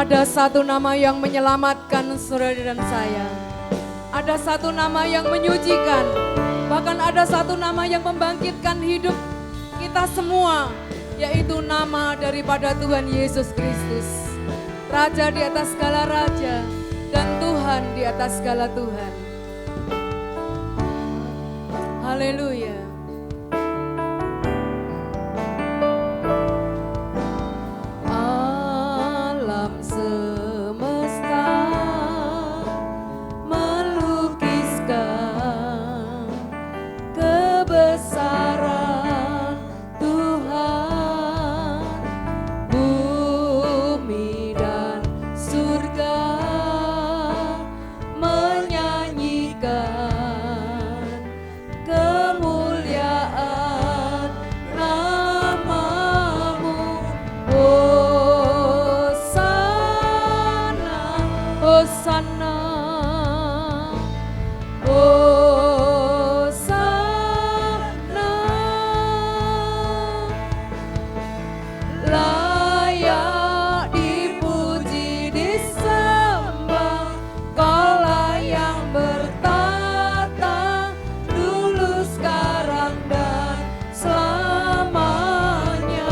Ada satu nama yang menyelamatkan saudara dan saya. Ada satu nama yang menyucikan. Bahkan ada satu nama yang membangkitkan hidup kita semua, yaitu nama daripada Tuhan Yesus Kristus. Raja di atas segala raja dan Tuhan di atas segala Tuhan. Haleluya. Alam semesta melukiskan kebesaran Tuhan. Bumi dan surga menyanyikan kemuliaan namamu. Hosana, Hosana, Hosana. Layak dipuji disembah, Kaulah yang bertata dulu, sekarang dan selamanya.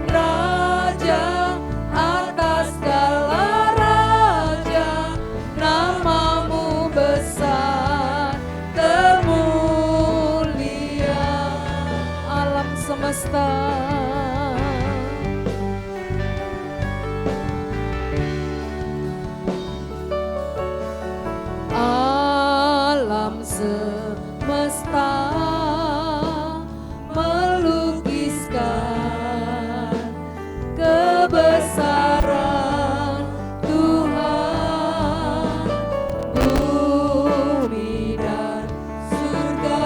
Raja atas segala raja, namamu besar termulia. Alam semesta alam semesta melukiskan kebesaran Tuhan. Bumi dan surga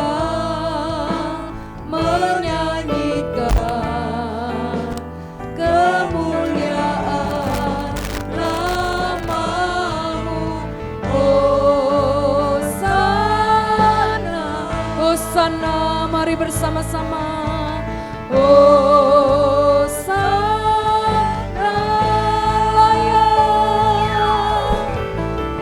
menyanyikan kemuliaan namamu. Hosana, Hosana, mari bersama-sama. Hosana,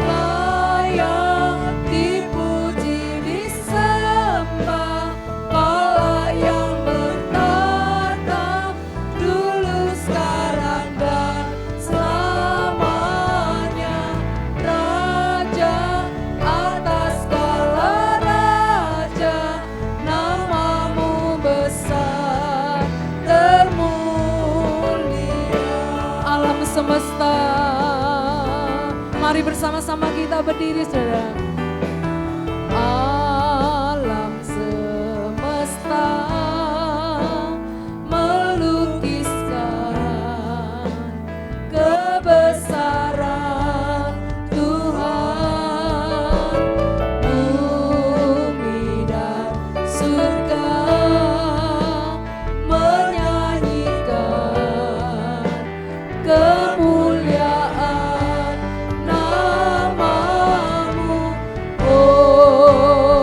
layak dipuji disembah, Kaulah yang bertata dulu, sekarang dan selamanya. Raja atas segala raja, namamu besar termulia. Alam semesta, mari bersama-sama kita berdiri, saudara. Alam semesta melukiskan kebesaran Tuhan. Bumi dan surga menyanyikan kemuliaan namamu. Hosana,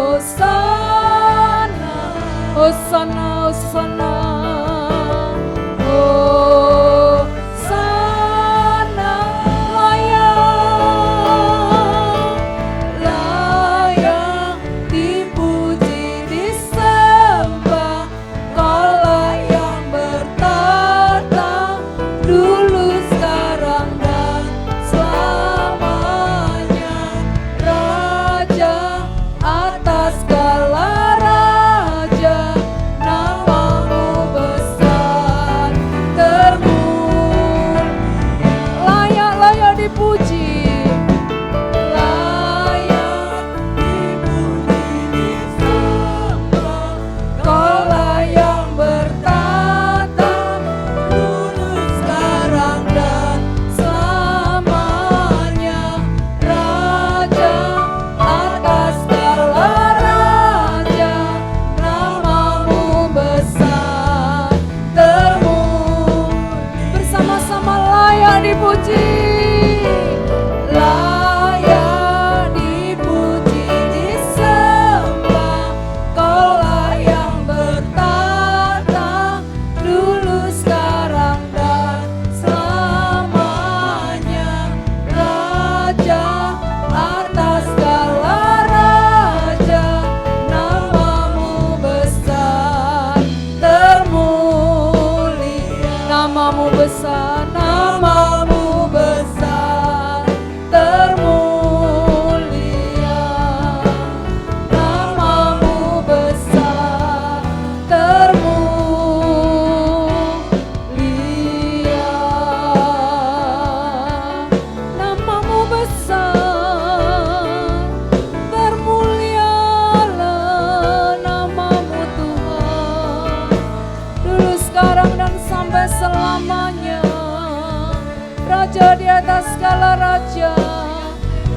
Raja di atas segala raja,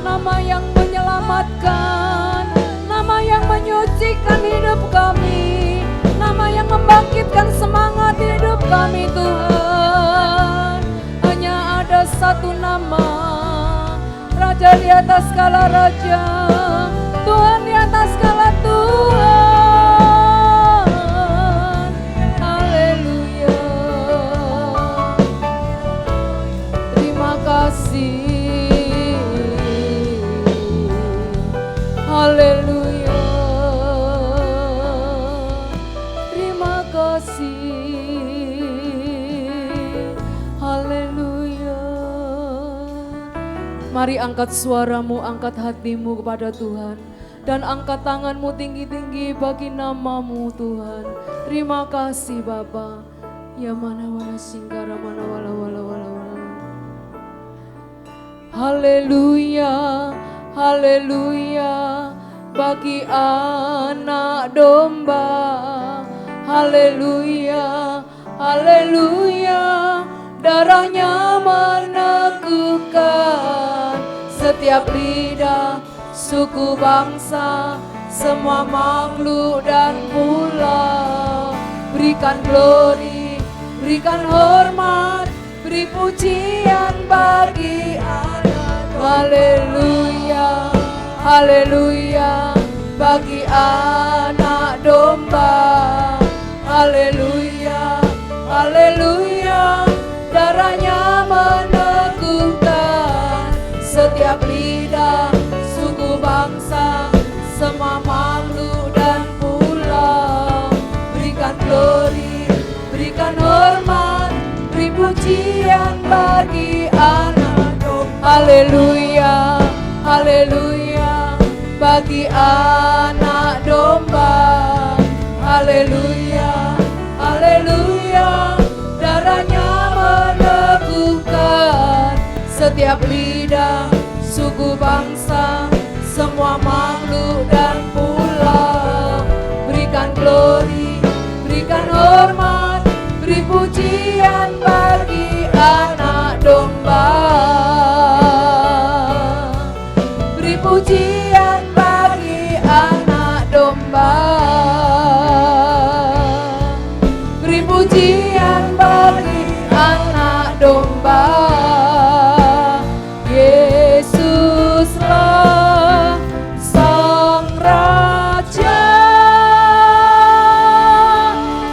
nama yang menyelamatkan, nama yang menyucikan hidup kami, nama yang membangkitkan semangat hidup kami Tuhan. Hanya ada satu nama, Raja di atas segala raja, Tuhan di atas segala Tuhan. Haleluya. Terima kasih. Haleluya. Terima kasih. Haleluya. Mari angkat suaramu, angkat hatimu kepada Tuhan. Dan angkat tanganmu tinggi-tinggi bagi namamu Tuhan. Terima kasih Bapa. Ya mana wala singkara mana wala wala wala wala. Haleluya, haleluya bagi anak domba. Haleluya, haleluya darahnya meneguhkan setiap lidah, suku bangsa, semua makhluk dan pulau. Berikan glory, berikan hormat, beri pujian bagi anak. Haleluya, haleluya bagi anak domba. Haleluya, haleluya darahnya meneguhkan setiap lidah, suku bangsa, semua makhluk dan pulau. Berikan glory, berikan hormat, beri pujian bagi anak domba. Haleluya, haleluya bagi anak domba. Haleluya, haleluya darahnya meneguhkan setiap lidah, suku bangsa, semua makhluk dan pulau. Berikan glory, berikan hormat, beri pujian bagi anak domba. Beri pujian bagi anak domba. Beri pujian bagi anak domba. Yesuslah Sang Raja.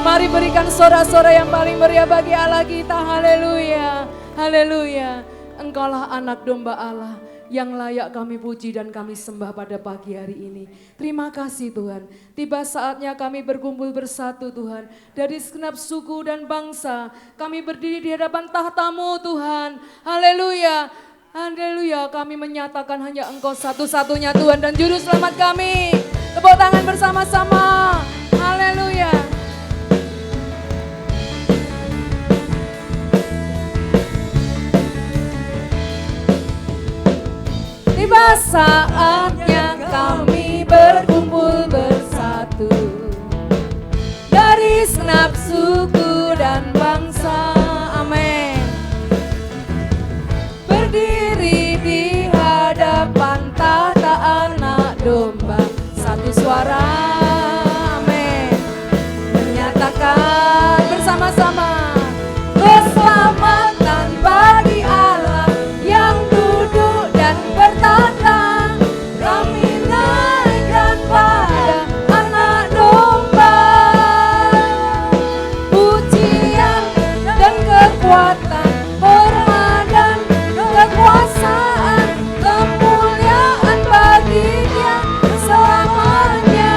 Mari berikan sorak-sorai yang paling meriah bagi Allah kita. Haleluya, haleluya. Engkaulah anak domba Allah yang layak kami puji dan kami sembah pada pagi hari ini. Terima kasih Tuhan. Tiba saatnya kami berkumpul bersatu Tuhan. Dari segenap suku dan bangsa kami berdiri di hadapan tahta-Mu Tuhan. Haleluya. Haleluya, kami menyatakan hanya Engkau satu-satunya Tuhan dan Juru Selamat kami. Tepuk tangan bersama-sama. Haleluya. Tiba saatnya kami berkumpul bersatu dari segenap suku dan bangsa. Amin. Berdiri di hadapan tahta anak domba, satu suara. Amin. Menyatakan bersama-sama keselamatan bagi Allah yang duduk dan bertata. Kami naikkan pada anak domba pujian dan kekuatan, hormat dan kekuasaan, kemuliaan bagi Dia selamanya.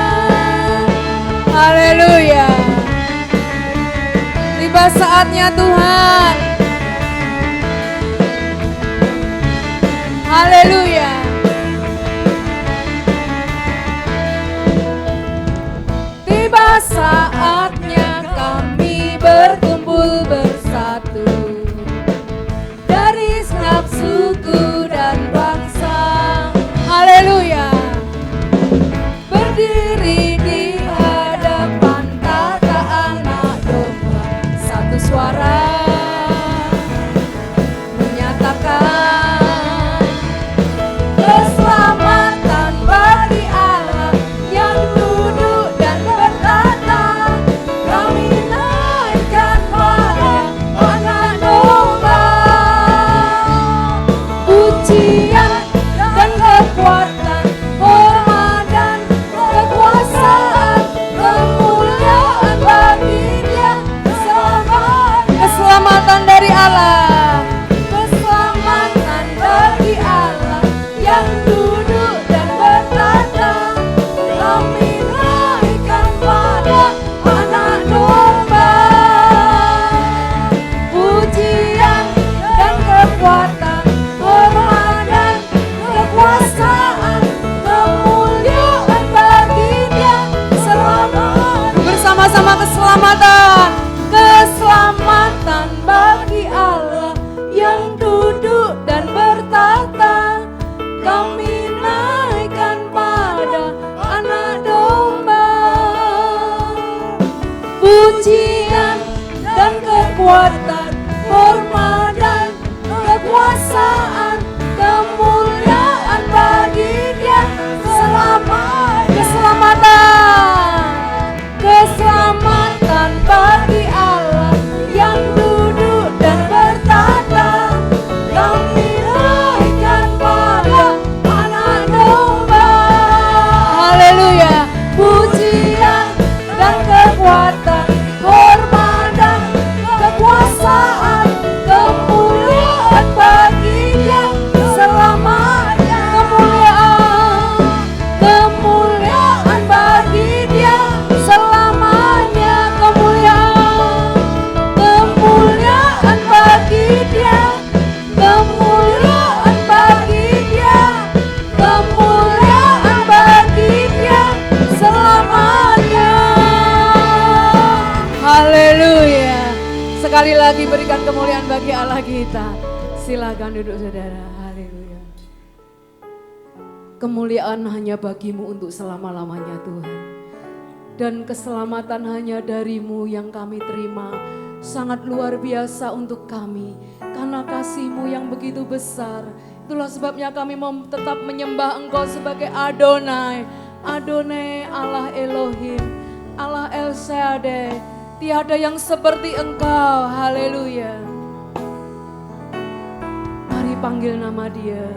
Haleluya. Tiba saatnya Tuhan. Haleluya. Tiba saatnya kami berkumpul bersatu dari segenap suku dan bangsa. Haleluya. Berdiri di hadapan tahta anak domba, satu suara. kekuatan, hormat dan kekuasaan, kemuliaan bagi Dia keselamatan bagi Allah yang duduk dan bertata. Kami naikkan pada anak domba. Haleluya. Pujian dan kekuatan, hormat dan kekuasaan, kemuliaan bagi Dia selamanya. Kemuliaan bagi Dia selamanya. Kemuliaan bagi Dia, kemuliaan bagi Dia, kemuliaan bagi Dia selamanya. Haleluya. Sekali lagi berikan kemuliaan bagi Allah kita. Silakan duduk saudara. Haleluya. Kemuliaan hanya bagimu untuk selama-lamanya Tuhan. Dan keselamatan hanya darimu yang kami terima. Sangat luar biasa untuk kami. Karena kasih-Mu yang begitu besar. Itulah sebabnya kami mau tetap menyembah Engkau sebagai Adonai. Adonai Allah Elohim, Allah El Shaddai. Tiada yang seperti Engkau. Haleluya. Mari panggil nama Dia.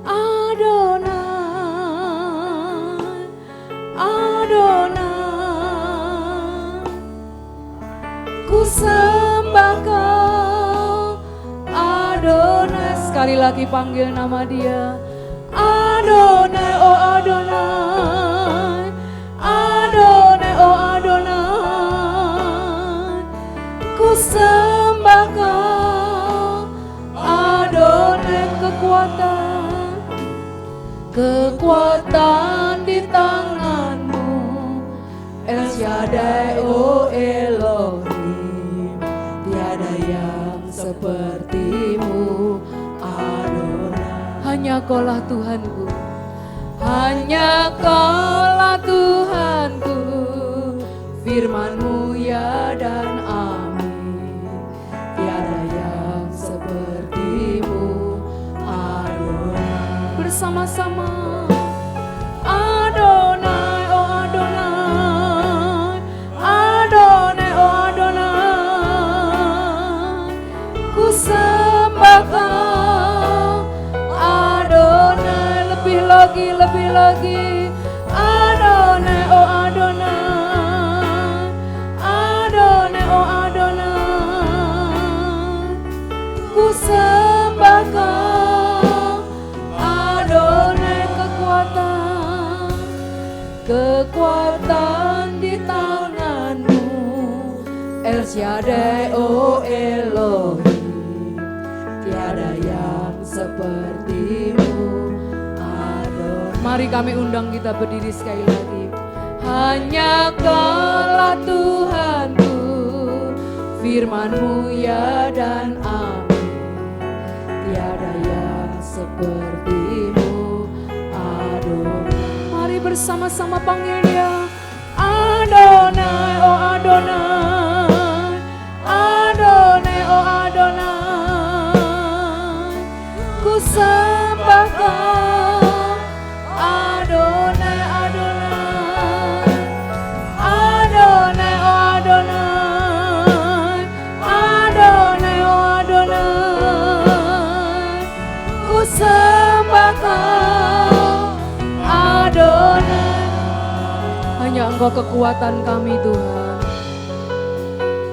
Adonai, Adonai, ku sembah Kau. Adonai, sekali lagi panggil nama Dia. Adonai, oh Adonai, Adonai, oh Adonai, ku sembah Kau. Adonai, kekuatan di tangan-Mu. El Shaddai, oh Elohim, tiada yang seperti-Mu. Adonai, hanya Kaulah Tuhanku, hanya Kaulah Tuhanku. Firman-Mu ya dan amin, tiada yang seperti-Mu. Adonai, bersama-sama. Adonai, oh Adonai, Adonai, oh Adonai, ku sembah Kau. Adonai, lebih lagi, lebih lagi. Adonai, oh Adonai, Adonai, oh Adonai, ku sembah Kau. Adonai, kekuatan di tangan-Mu. El Shaddai, oh Elohim, tiada yang seperti-Mu. Adonai, mari kami undang kita berdiri sekali lagi. Hanya Kaulah Tuhanku, firman-Mu ya dan amin, tiada yang seperti-Mu. Adonai, mari bersama-sama panggil Dia. Adonai, oh Adonai, Adonai, oh Adonai, ku sembah Kau. Adonai, Adonai, Adonai, oh Adonai, Adonai, oh Adonai, ku sembah Kau. Adonai, hanya Engkau kekuatan kami Tuhan.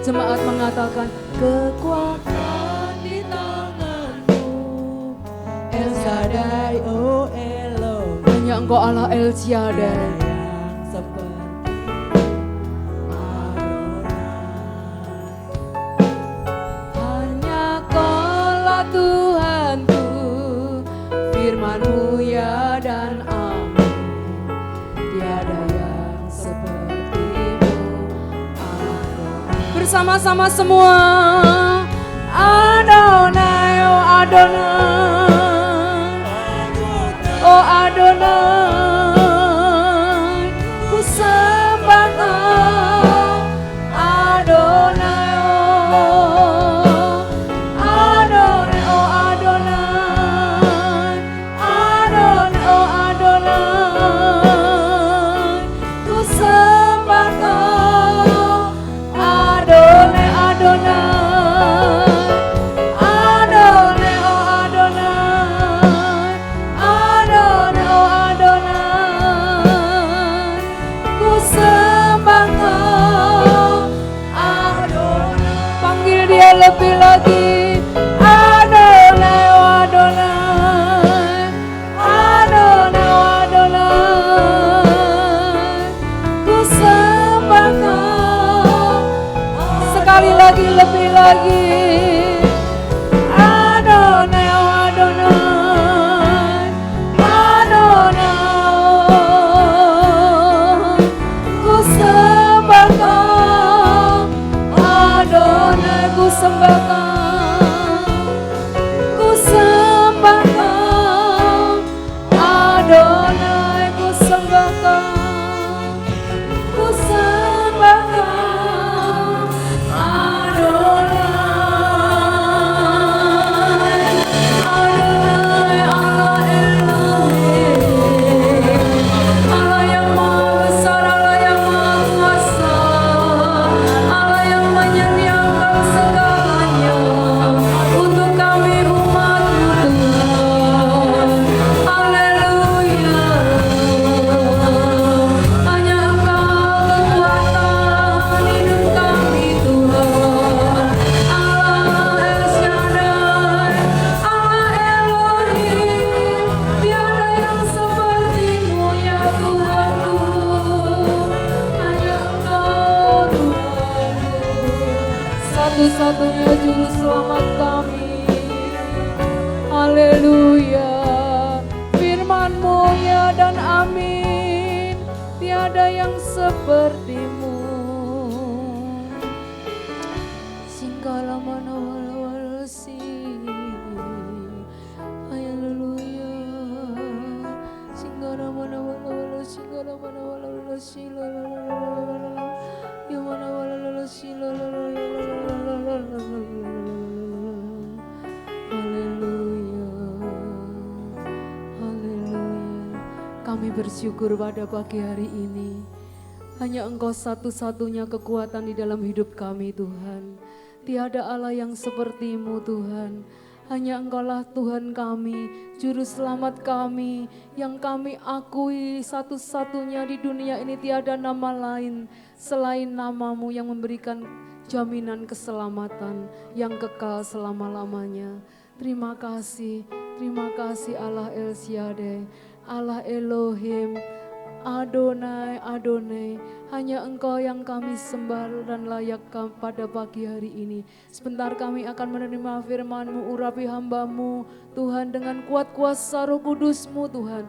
Jemaat mengatakan kekuatan di tangan-Mu. El Shaddai, oh Elohim, hanya Engkau Allah El Shaddai yang seperti Adonai. Hanya Kaulah Tuhanku, firman-Mu ya dan amin, tiada yang seperti-Mu. Adonai, bersama-sama semua. Adonai, oh Adonai, oh Adonai, ku sembah Kau. Adonai, oh lagi. Adonai, Adonai, Adonai, ku sembah Kau. Adonai, ku sembah Kau, ku sembah Kau. Adonai, ku sembah Kau, ku sembah Kau. Adonai, Adonai, Allah Elohim, Allah yang maha besar, Allah yang maha kuasa, Allah yang menyediakan segalanya untuk kami umat-Mu Tuhan. Haleluya. Hanya Engkau kekuatan hidup kami Tuhan. Allah El Shaddai, Allah Elohim, tiada yang seperti-Mu ya Tuhanku. Hanya Engkau Tuhanku, satu-satunya juru selamat kami. Haleluya. Firman-Mu ya dan amin. Tiada yang seperti-Mu. Singgala mana wala si. Haleluya. Singgala mana wala singgala mana wala si. Ya mana wala si. Haleluya. Haleluya. Kami bersyukur pada pagi hari ini. Hanya Engkau satu-satunya kekuatan di dalam hidup kami Tuhan. Tiada Allah yang seperti-Mu Tuhan. Hanya Engkaulah Tuhan kami, Juru Selamat kami, yang kami akui satu-satunya di dunia ini. Tiada nama lain selain nama-Mu yang memberikan jaminan keselamatan yang kekal selama-lamanya. Terima kasih Allah El Shaddai, Allah Elohim, Adonai, Adonai. Hanya Engkau yang kami sembah dan layak pada pagi hari ini. Sebentar kami akan menerima firman-Mu, urapi hamba-Mu Tuhan dengan kuat kuasa Roh Kudus-Mu Tuhan.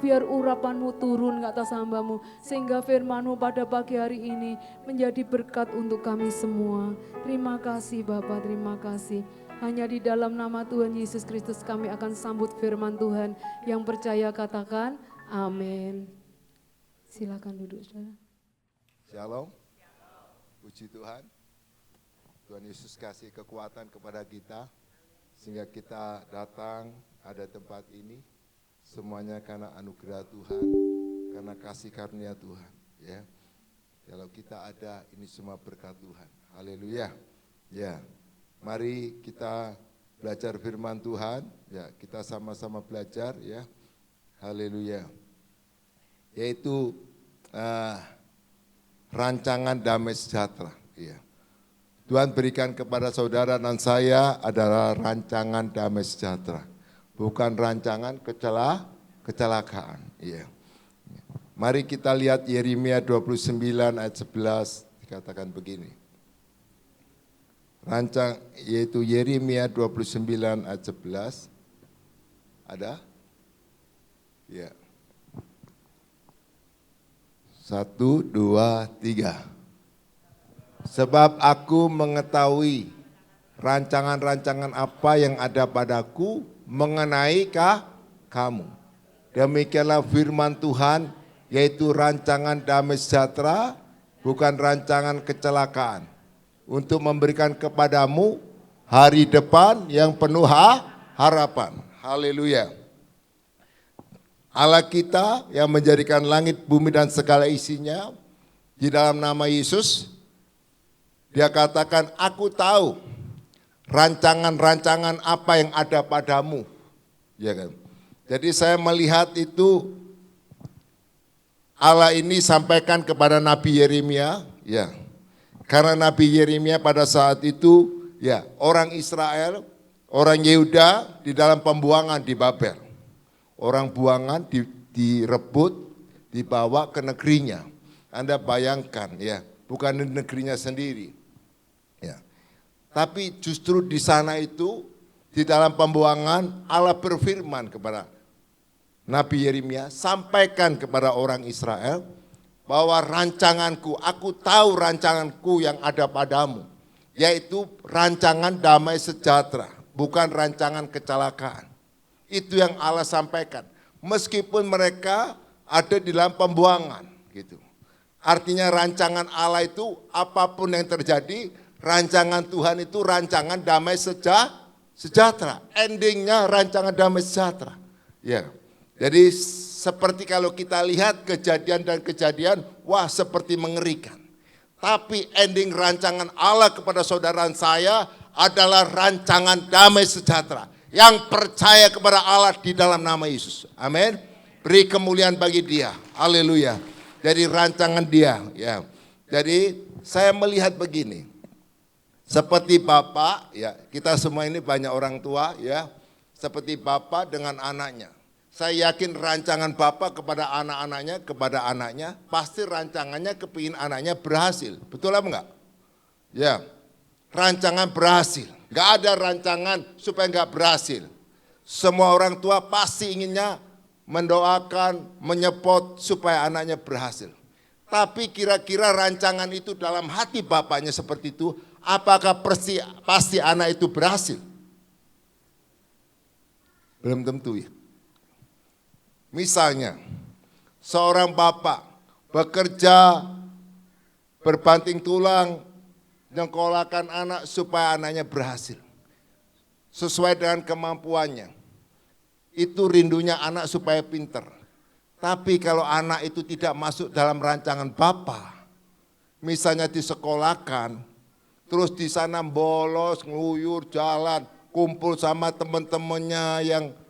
Biar urapan-Mu turun ke atas hamba-Mu, sehingga firman-Mu pada pagi hari ini menjadi berkat untuk kami semua. Terima kasih Bapa, terima kasih. Hanya di dalam nama Tuhan Yesus Kristus kami akan sambut firman Tuhan. Yang percaya katakan amin. Silakan duduk saudara. Shalom, puji Tuhan. Tuhan Yesus kasih kekuatan kepada kita sehingga kita datang ada tempat ini. Semuanya karena anugerah Tuhan, karena kasih karunia Tuhan. Ya, kalau kita ada ini semua berkat Tuhan. Haleluya. Ya, mari kita belajar firman Tuhan. Ya, kita sama-sama belajar ya. Haleluya. Yaitu rancangan damai sejahtera. Ya. Tuhan berikan kepada saudara dan saya adalah rancangan damai sejahtera. Bukan rancangan kecelakaan. Ya. Mari kita lihat Yeremia 29 ayat 11 dikatakan begini. Yaitu Yeremia 29 ayat 11. Ada? Ya. 1, 2, 3. Sebab aku mengetahui rancangan-rancangan apa yang ada padaku mengenai kamu. Demikianlah firman Tuhan, yaitu rancangan damai sejahtera, bukan rancangan kecelakaan, untuk memberikan kepadamu hari depan yang penuh harapan. Haleluya. Allah kita yang menjadikan langit, bumi dan segala isinya di dalam nama Yesus. Dia katakan, aku tahu rancangan-rancangan apa yang ada padamu. Ya kan? Jadi saya melihat itu Allah ini sampaikan kepada Nabi Yeremia, ya. Karena Nabi Yeremia pada saat itu ya orang Israel, orang Yehuda di dalam pembuangan di Babel. Orang buangan direbut, dibawa ke negerinya. Anda bayangkan ya, bukan negerinya sendiri. Ya. Tapi justru di sana itu, di dalam pembuangan, Allah berfirman kepada Nabi Yeremia, sampaikan kepada orang Israel bahwa rancanganku, aku tahu rancanganku yang ada padamu, yaitu rancangan damai sejahtera, bukan rancangan kecelakaan. Itu yang Allah sampaikan. Meskipun mereka ada di dalam pembuangan, gitu. Artinya rancangan Allah itu apapun yang terjadi, rancangan Tuhan itu rancangan damai sejahtera. Endingnya rancangan damai sejahtera. Ya. Jadi seperti kalau kita lihat kejadian dan kejadian, wah seperti mengerikan. Tapi ending rancangan Allah kepada saudara saya adalah rancangan damai sejahtera. Yang percaya kepada Allah di dalam nama Yesus. Amin. Beri kemuliaan bagi Dia. Haleluya. Jadi rancangan Dia, ya. Jadi saya melihat begini. Seperti Bapak, ya, kita semua ini banyak orang tua, ya. Seperti Bapak dengan anaknya. Saya yakin rancangan Bapak kepada anak-anaknya, pasti rancangannya kepingin anaknya berhasil. Betul apa enggak? Ya. Rancangan berhasil. Enggak ada rancangan supaya enggak berhasil. Semua orang tua pasti inginnya mendoakan, menyepot supaya anaknya berhasil. Tapi kira-kira rancangan itu dalam hati bapaknya seperti itu, apakah pasti anak itu berhasil? Belum tentu ya. Misalnya, seorang bapak bekerja berbanting tulang, menyekolahkan anak supaya anaknya berhasil. Sesuai dengan kemampuannya. Itu rindunya anak supaya pinter. Tapi kalau anak itu tidak masuk dalam rancangan Bapa, misalnya disekolahkan, terus di sana bolos, ngeluyur, jalan, kumpul sama teman-temannya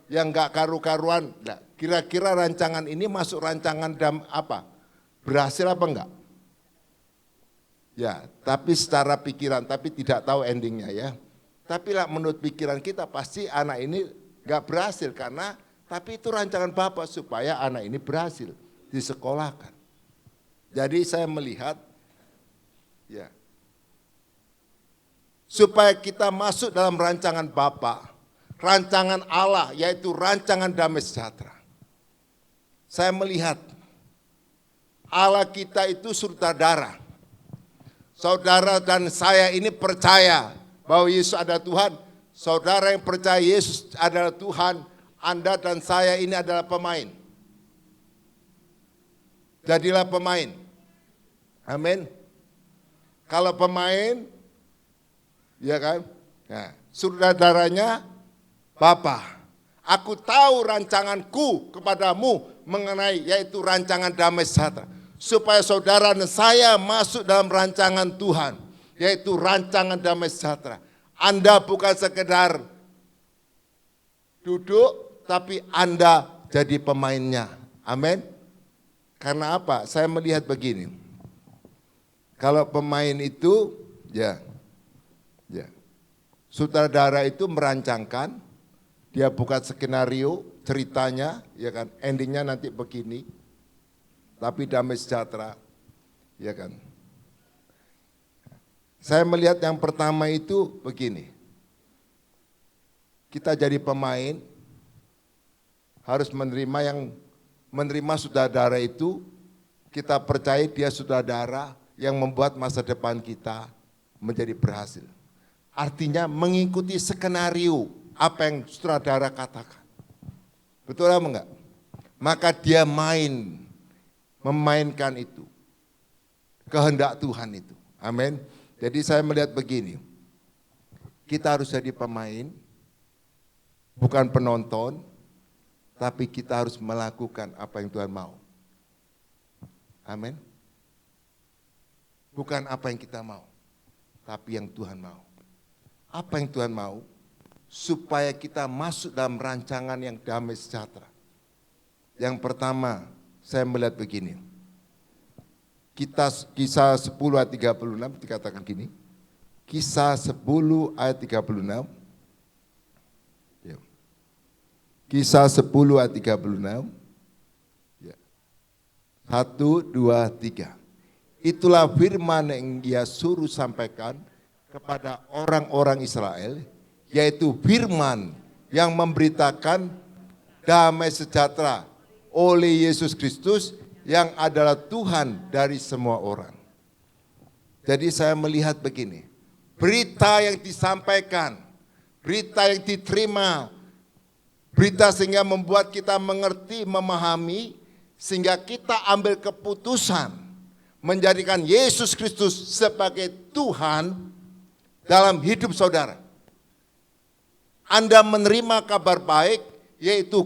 yang nggak karu-karuan. Nah, kira-kira rancangan ini masuk rancangan berhasil apa enggak? Ya, tapi secara pikiran, tapi tidak tahu endingnya ya. Tapi lah menurut pikiran kita pasti anak ini gak berhasil tapi itu rancangan Bapak supaya anak ini berhasil disekolahkan. Jadi saya melihat ya supaya kita masuk dalam rancangan Bapak, rancangan Allah yaitu rancangan damai sejahtera. Saya melihat Allah kita itu saudara. Saudara dan saya ini percaya bahwa Yesus ada Tuhan. Saudara yang percaya Yesus adalah Tuhan, Anda dan saya ini adalah pemain. Jadilah pemain. Amin. Kalau pemain, ya kan? Nah, saudaranya, Bapa, aku tahu rancanganku kepadamu mengenai yaitu rancangan damai sejahtera. Supaya saudara dan saya masuk dalam rancangan Tuhan, yaitu rancangan damai sejahtera. Anda bukan sekedar duduk, tapi Anda jadi pemainnya. Amin. Karena apa? Saya melihat begini. Kalau pemain itu, ya, sutradara itu merancangkan, dia bukan skenario, ceritanya, ya kan, endingnya nanti begini, tapi damai sejahtera, ya kan. Saya melihat yang pertama itu begini, kita jadi pemain harus menerima saudara itu, kita percaya dia saudara yang membuat masa depan kita menjadi berhasil. Artinya mengikuti skenario apa yang saudara katakan. Betul apa enggak? Maka dia memainkan itu, kehendak Tuhan itu. Amin. Jadi saya melihat begini, kita harus jadi pemain, bukan penonton, tapi kita harus melakukan apa yang Tuhan mau. Amin. Bukan apa yang kita mau, tapi yang Tuhan mau. Apa yang Tuhan mau? Supaya kita masuk dalam rancangan yang damai sejahtera. Yang pertama, saya melihat begini. Kisah 10 ayat 36 dikatakan gini. Kisah 10 ayat 36. Kisah 10 ayat 36. 1, 2, 3. Itulah firman yang dia suruh sampaikan kepada orang-orang Israel, yaitu firman yang memberitakan damai sejahtera oleh Yesus Kristus yang adalah Tuhan dari semua orang. Jadi saya melihat begini, berita yang disampaikan, berita yang diterima, berita sehingga membuat kita mengerti, memahami, sehingga kita ambil keputusan menjadikan Yesus Kristus sebagai Tuhan dalam hidup saudara. Anda menerima kabar baik, yaitu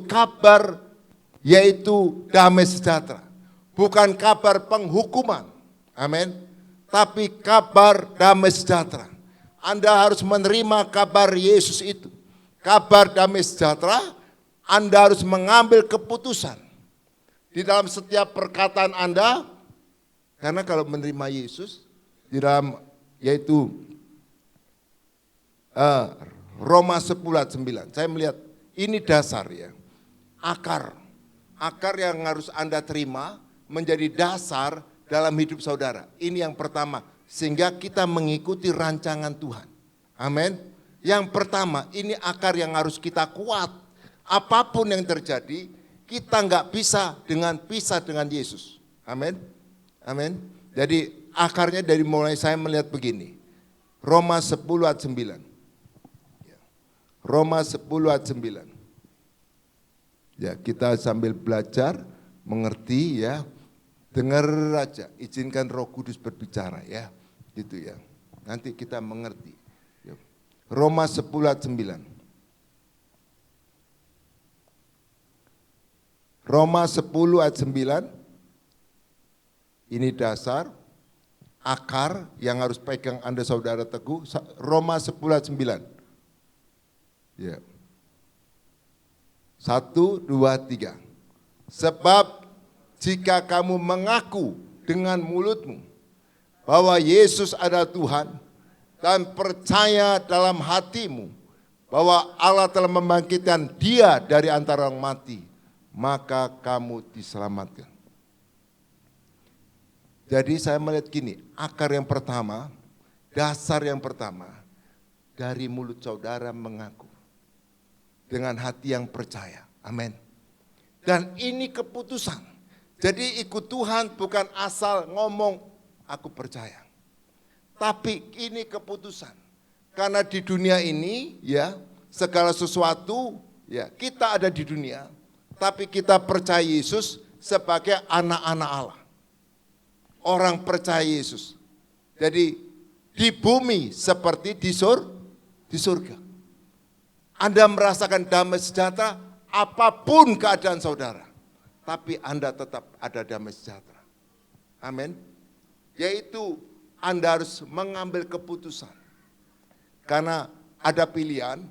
damai sejahtera. Bukan kabar penghukuman, amin. Tapi kabar damai sejahtera. Anda harus menerima kabar Yesus itu. Kabar damai sejahtera, Anda harus mengambil keputusan. Di dalam setiap perkataan Anda, karena kalau menerima Yesus, di dalam yaitu Roma 10 ayat 9. Saya melihat ini dasar ya. Akar yang harus Anda terima menjadi dasar dalam hidup saudara. Ini yang pertama, sehingga kita mengikuti rancangan Tuhan. Amin. Yang pertama, ini akar yang harus kita kuat. Apapun yang terjadi, kita nggak bisa pisah dengan Yesus. Amin. Amin. Jadi akarnya dari mulai saya melihat begini. Roma 10 ayat 9. Roma 10 ayat 9. Ya, kita sambil belajar, mengerti ya. Dengar aja, izinkan Roh Kudus berbicara ya. Gitu ya. Nanti kita mengerti. Ya. Roma 10 ayat 9. Roma 10 ayat 9. Ini dasar, akar yang harus pegang Anda saudara teguh. Roma 10 ayat 9. Ya. 1, 2, 3. Sebab jika kamu mengaku dengan mulutmu bahwa Yesus adalah Tuhan dan percaya dalam hatimu bahwa Allah telah membangkitkan Dia dari antara orang mati, maka kamu diselamatkan. Jadi saya melihat gini, akar yang pertama, dasar yang pertama, dari mulut saudara mengaku dengan hati yang percaya. Amin. Dan ini keputusan. Jadi ikut Tuhan bukan asal ngomong aku percaya. Tapi ini keputusan. Karena di dunia ini ya segala sesuatu ya kita ada di dunia. Tapi kita percaya Yesus sebagai anak-anak Allah. Orang percaya Yesus. Jadi di bumi seperti di surga. Anda merasakan damai sejahtera apapun keadaan saudara. Tapi Anda tetap ada damai sejahtera. Amin. Yaitu Anda harus mengambil keputusan. Karena ada pilihan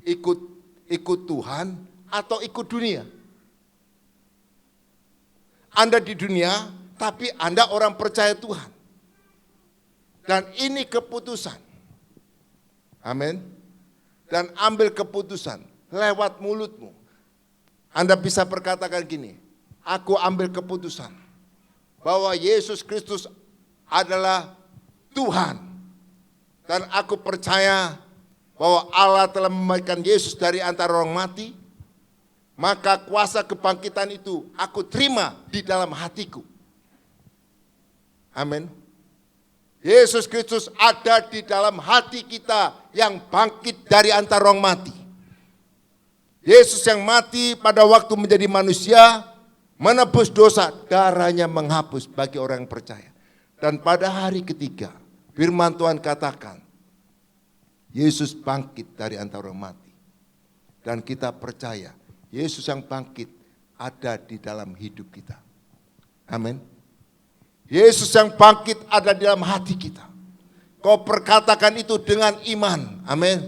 ikut Tuhan atau ikut dunia. Anda di dunia tapi Anda orang percaya Tuhan. Dan ini keputusan. Amin. Dan ambil keputusan lewat mulutmu. Anda bisa berkatakan gini, aku ambil keputusan bahwa Yesus Kristus adalah Tuhan. Dan aku percaya bahwa Allah telah membangkitkan Yesus dari antara orang mati. Maka kuasa kebangkitan itu aku terima di dalam hatiku. Amin. Yesus Kristus ada di dalam hati kita yang bangkit dari antara orang mati. Yesus yang mati pada waktu menjadi manusia, menebus dosa, darahnya menghapus bagi orang yang percaya. Dan pada hari ketiga, firman Tuhan katakan, Yesus bangkit dari antara orang mati. Dan kita percaya, Yesus yang bangkit ada di dalam hidup kita. Amin. Yesus yang bangkit ada di dalam hati kita. Kau perkatakan itu dengan iman. Amin.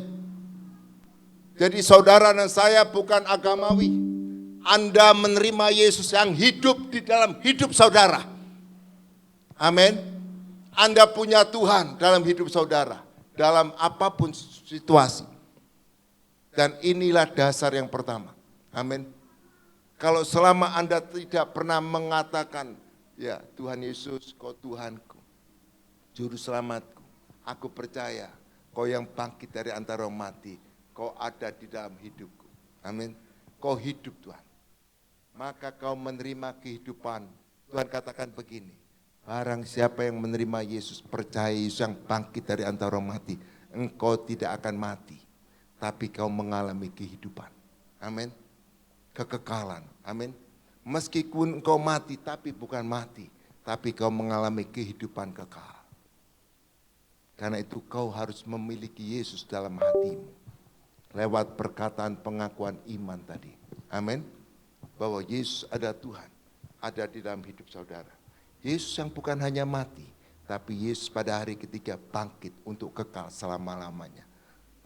Jadi saudara dan saya bukan agamawi. Anda menerima Yesus yang hidup di dalam hidup saudara. Amin. Anda punya Tuhan dalam hidup saudara. Dalam apapun situasi. Dan inilah dasar yang pertama. Amin. Kalau selama Anda tidak pernah mengatakan, ya Tuhan Yesus, kau Tuhanku, Juru Selamatku, aku percaya Kau yang bangkit dari antara orang mati, kau ada di dalam hidupku. Amin. Kau hidup Tuhan. Maka kau menerima kehidupan. Tuhan katakan begini, barang siapa yang menerima Yesus, percaya Yesus yang bangkit dari antara orang mati, engkau tidak akan mati, tapi kau mengalami kehidupan. Amin. Kekekalan. Amin. Meskipun engkau mati, tapi bukan mati, tapi kau mengalami kehidupan kekal. Karena itu kau harus memiliki Yesus dalam hatimu. Lewat perkataan pengakuan iman tadi. Amin. Bahwa Yesus ada Tuhan, ada di dalam hidup saudara. Yesus yang bukan hanya mati, tapi Yesus pada hari ketiga bangkit untuk kekal selama-lamanya.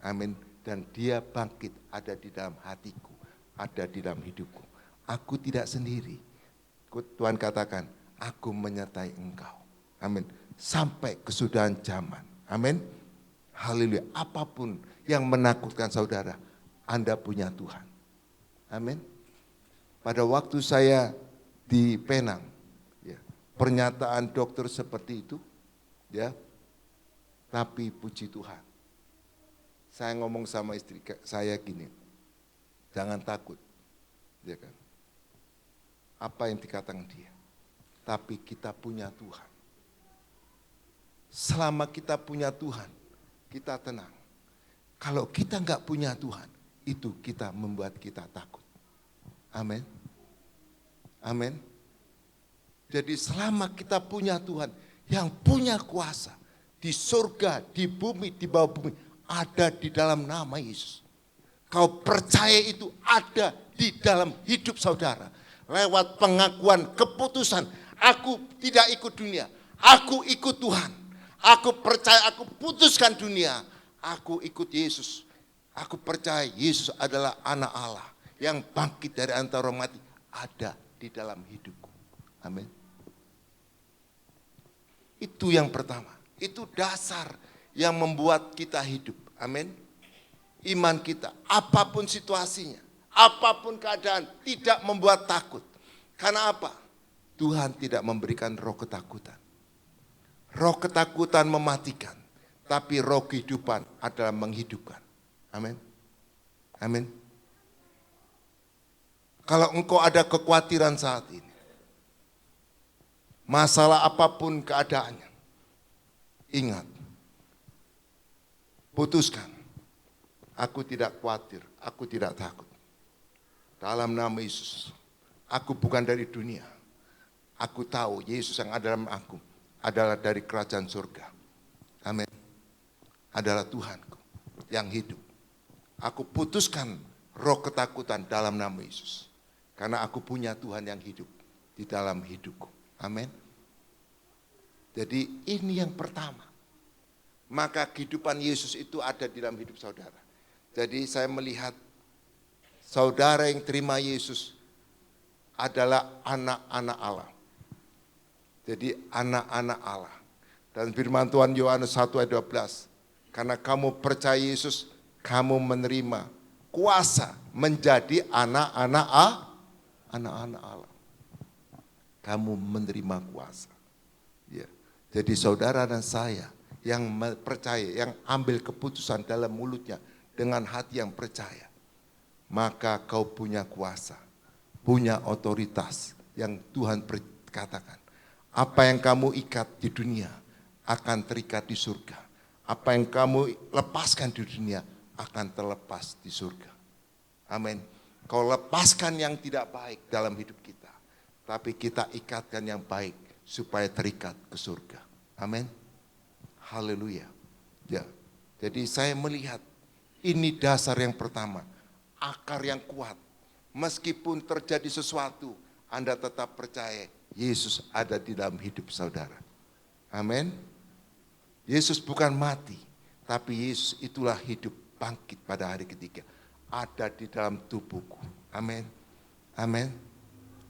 Amin. Dan dia bangkit ada di dalam hatiku, ada di dalam hidupku. Aku tidak sendiri. Tuhan katakan, aku menyertai engkau. Amin. Sampai kesudahan zaman. Amin. Haleluya. Apapun yang menakutkan saudara, Anda punya Tuhan. Amin. Pada waktu saya di Penang, ya, pernyataan dokter seperti itu, ya. Tapi puji Tuhan, saya ngomong sama istri saya gini, jangan takut, ya kan? Apa yang dikatakan dia? Tapi kita punya Tuhan. Selama kita punya Tuhan, kita tenang. Kalau kita enggak punya Tuhan, itu kita membuat kita takut. Amin. Amin. Jadi selama kita punya Tuhan yang punya kuasa di surga, di bumi, di bawah bumi, ada di dalam nama Yesus. Kau percaya itu ada di dalam hidup saudara. Lewat pengakuan keputusan, aku tidak ikut dunia, aku ikut Tuhan. Aku percaya, aku putuskan dunia, aku ikut Yesus. Aku percaya Yesus adalah anak Allah yang bangkit dari antara orang mati, ada di dalam hidupku. Amin. Itu yang pertama, itu dasar yang membuat kita hidup. Amin. Iman kita, apapun situasinya, apapun keadaan, tidak membuat takut. Karena apa? Tuhan tidak memberikan roh ketakutan. Roh ketakutan mematikan, tapi roh kehidupan adalah menghidupkan. Amin. Amin. Kalau engkau ada kekhawatiran saat ini, masalah apapun keadaannya, ingat, putuskan, aku tidak khawatir, aku tidak takut. Dalam nama Yesus, aku bukan dari dunia. Aku tahu Yesus yang ada dalam aku adalah dari kerajaan surga. Amin. Adalah Tuhanku yang hidup. Aku putuskan roh ketakutan dalam nama Yesus. Karena aku punya Tuhan yang hidup di dalam hidupku. Amin. Jadi ini yang pertama. Maka kehidupan Yesus itu ada di dalam hidup saudara. Jadi saya melihat saudara yang terima Yesus adalah anak-anak Allah. Jadi anak-anak Allah. Dan firman Tuhan Yohanes 1 ayat 12. Karena kamu percaya Yesus, kamu menerima kuasa menjadi anak-anak Allah. Kamu menerima kuasa. Ya. Jadi saudara dan saya yang percaya, yang ambil keputusan dalam mulutnya dengan hati yang percaya, maka kau punya kuasa, punya otoritas yang Tuhan katakan. Apa yang kamu ikat di dunia akan terikat di surga. Apa yang kamu lepaskan di dunia akan terlepas di surga. Amin. Kau lepaskan yang tidak baik dalam hidup kita, tapi kita ikatkan yang baik supaya terikat ke surga. Amin. Haleluya. Ya. Jadi saya melihat ini dasar yang pertama, akar yang kuat. Meskipun terjadi sesuatu, Anda tetap percaya Yesus ada di dalam hidup saudara. Amin. Yesus bukan mati, tapi Yesus itulah hidup bangkit pada hari ketiga. Ada di dalam tubuhku. Amin. Amin.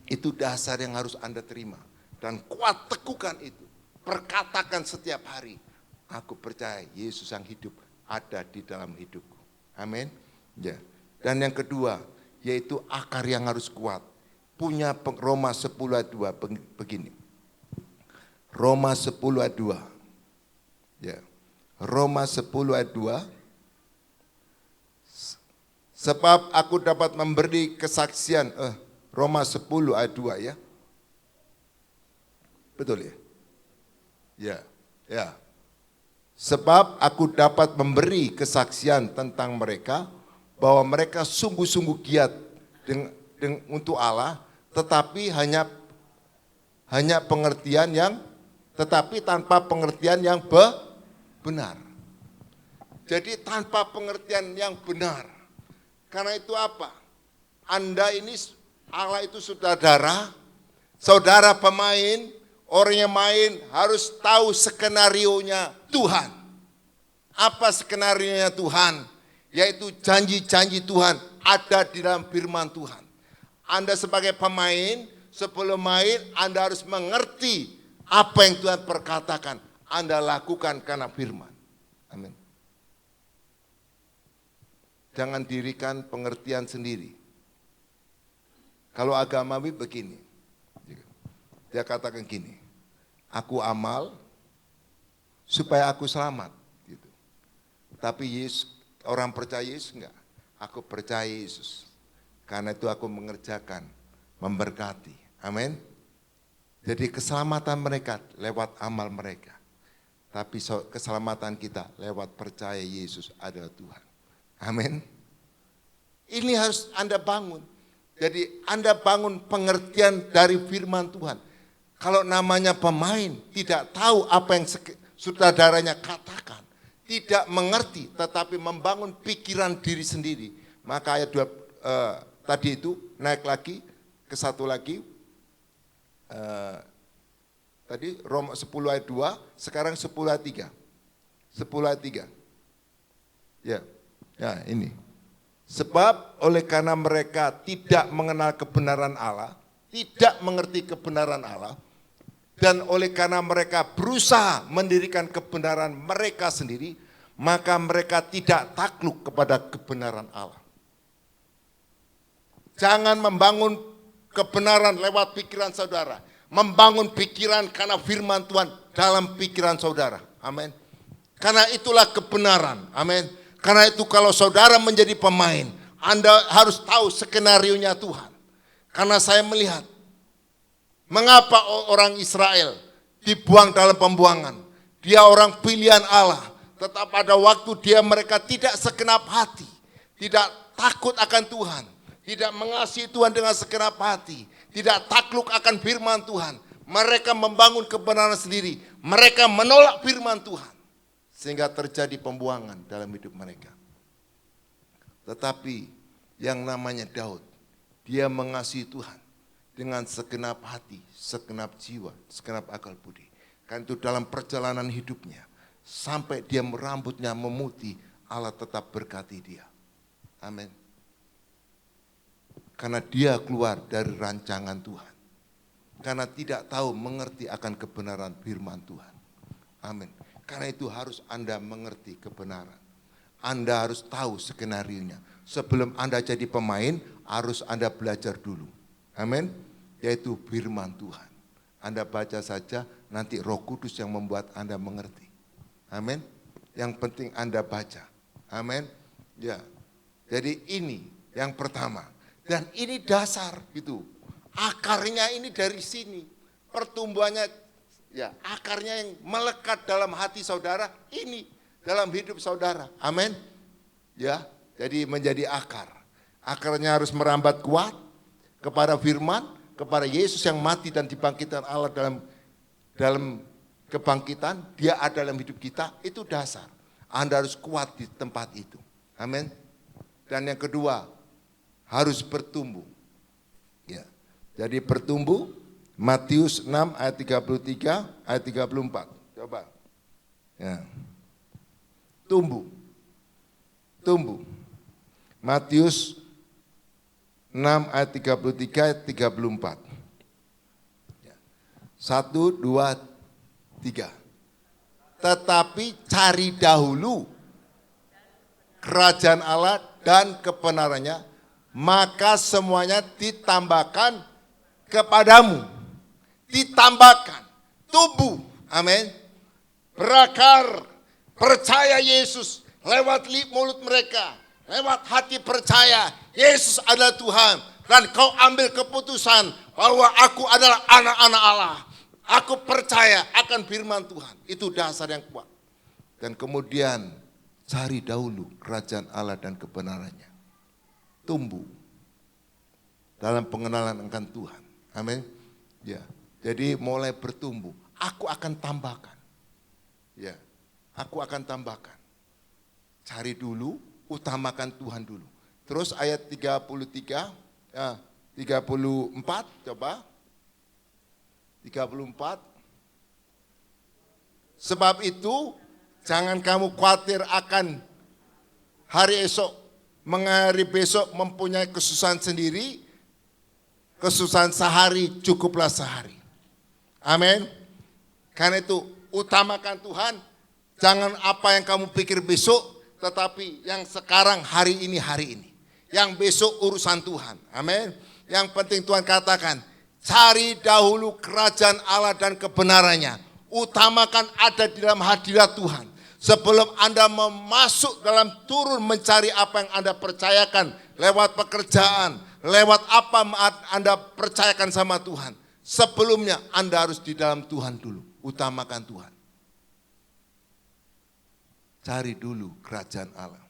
Itu dasar yang harus Anda terima. Dan kuat teguhkan itu. Perkatakan setiap hari. Aku percaya Yesus yang hidup ada di dalam hidupku. Amin. Ya. Dan yang kedua, yaitu akar yang harus kuat. Punya Roma 10 ayat 2 begini. Roma 10 ayat 2. Ya. Roma 10 ayat 2. Sebab aku dapat memberi kesaksian. Roma 10 ayat 2 ya. Betul ya? Ya, ya. Sebab aku dapat memberi kesaksian tentang mereka bahwa mereka sungguh-sungguh giat untuk Allah, tetapi hanya pengertian tanpa pengertian yang benar. Jadi tanpa pengertian yang benar. Karena itu apa? Anda ini, Allah itu saudara pemain, orang yang main harus tahu skenarionya Tuhan. Apa skenarionya Tuhan? Yaitu janji-janji Tuhan ada di dalam firman Tuhan. Anda sebagai pemain, sebelum main Anda harus mengerti apa yang Tuhan perkatakan. Anda lakukan karena firman. Amin. Jangan dirikan pengertian sendiri. Kalau agamawi begini. Dia katakan gini, aku amal supaya aku selamat. Gitu. Tapi Yesus, orang percaya Yesus enggak. Aku percaya Yesus. Karena itu aku mengerjakan, memberkati. Amin. Jadi keselamatan mereka lewat amal mereka. Tapi keselamatan kita lewat percaya Yesus adalah Tuhan. Amin. Ini harus Anda bangun. Jadi Anda bangun pengertian dari firman Tuhan. Kalau namanya pemain tidak tahu apa yang saudaranya katakan, tidak mengerti tetapi membangun pikiran diri sendiri, maka ayat 2 tadi itu naik lagi ke satu lagi. Tadi Roma 10 ayat 2, sekarang 10 ayat 3. 10 ayat 3. Ya. Ya, ini. Sebab oleh karena mereka tidak mengenal kebenaran Allah, tidak mengerti kebenaran Allah, dan oleh karena mereka berusaha mendirikan kebenaran mereka sendiri, maka mereka tidak takluk kepada kebenaran Allah. Jangan membangun kebenaran lewat pikiran saudara. Membangun pikiran karena firman Tuhan dalam pikiran saudara. Amin. Karena itulah kebenaran. Amin. Karena itu kalau saudara menjadi pemain, Anda harus tahu skenarionya Tuhan. Karena saya melihat, mengapa orang Israel dibuang dalam pembuangan. Dia orang pilihan Allah. Tetap pada waktu mereka tidak segenap hati. Tidak takut akan Tuhan. Tidak mengasihi Tuhan dengan segenap hati. Tidak takluk akan firman Tuhan. Mereka membangun kebenaran sendiri. Mereka menolak firman Tuhan. Sehingga terjadi pembuangan dalam hidup mereka. Tetapi yang namanya Daud, dia mengasihi Tuhan dengan segenap hati, segenap jiwa, segenap akal budi. Karena itu dalam perjalanan hidupnya, sampai dia rambutnya memutih, Allah tetap berkati dia. Amin. Karena dia keluar dari rancangan Tuhan. Karena tidak tahu mengerti akan kebenaran firman Tuhan. Amin. Karena itu harus Anda mengerti kebenaran. Anda harus tahu skenarionya. Sebelum Anda jadi pemain, harus Anda belajar dulu. Amin. Yaitu firman Tuhan. Anda baca saja, nanti Roh Kudus yang membuat Anda mengerti. Amin. Yang penting Anda baca. Amin. Ya. Jadi ini yang pertama. Dan ini dasar gitu. Akarnya ini dari sini. Pertumbuhannya, ya, akarnya yang melekat dalam hati saudara, ini dalam hidup saudara. Amin. Ya, jadi menjadi akar. Akarnya harus merambat kuat kepada firman, kepada Yesus yang mati dan dibangkitkan Allah dalam kebangkitan, dia ada dalam hidup kita, itu dasar. Anda harus kuat di tempat itu. Amin. Dan yang kedua, harus bertumbuh. Ya. Jadi bertumbuh. Matius 6 ayat 33, ayat 34. Coba. Ya. Tumbuh. Tumbuh. Matius 6 ayat 33, ayat 34. 1, 2, 3. Tetapi cari dahulu kerajaan Allah dan kebenarannya, maka semuanya ditambahkan kepadamu. Ditambahkan, tumbuh, amin, berakar, percaya Yesus lewat mulut mereka, lewat hati percaya Yesus adalah Tuhan, dan kau ambil keputusan bahwa aku adalah anak-anak Allah. Aku percaya akan firman Tuhan. Itu dasar yang kuat. Dan kemudian cari dahulu kerajaan Allah dan kebenarannya. Tumbuh dalam pengenalan akan Tuhan. Amin. Ya. Jadi mulai bertumbuh. Aku akan tambahkan. Ya. Aku akan tambahkan. Cari dulu, utamakan Tuhan dulu. Terus ayat 33, 34, coba. 34. Sebab itu, jangan kamu khawatir akan hari esok. Hari besok mempunyai kesusahan sendiri. Kesusahan sehari cukuplah sehari. Amin. Karena itu, utamakan Tuhan. Jangan apa yang kamu pikir besok, tetapi yang sekarang hari ini. Yang besok urusan Tuhan. Amin. Yang penting Tuhan katakan, cari dahulu kerajaan Allah dan kebenarannya. Utamakan ada di dalam hadirat Tuhan. Sebelum Anda masuk dalam turun mencari apa yang Anda percayakan. Lewat pekerjaan, lewat apa Anda percayakan sama Tuhan. Sebelumnya Anda harus di dalam Tuhan dulu. Utamakan Tuhan. Cari dulu kerajaan Allah.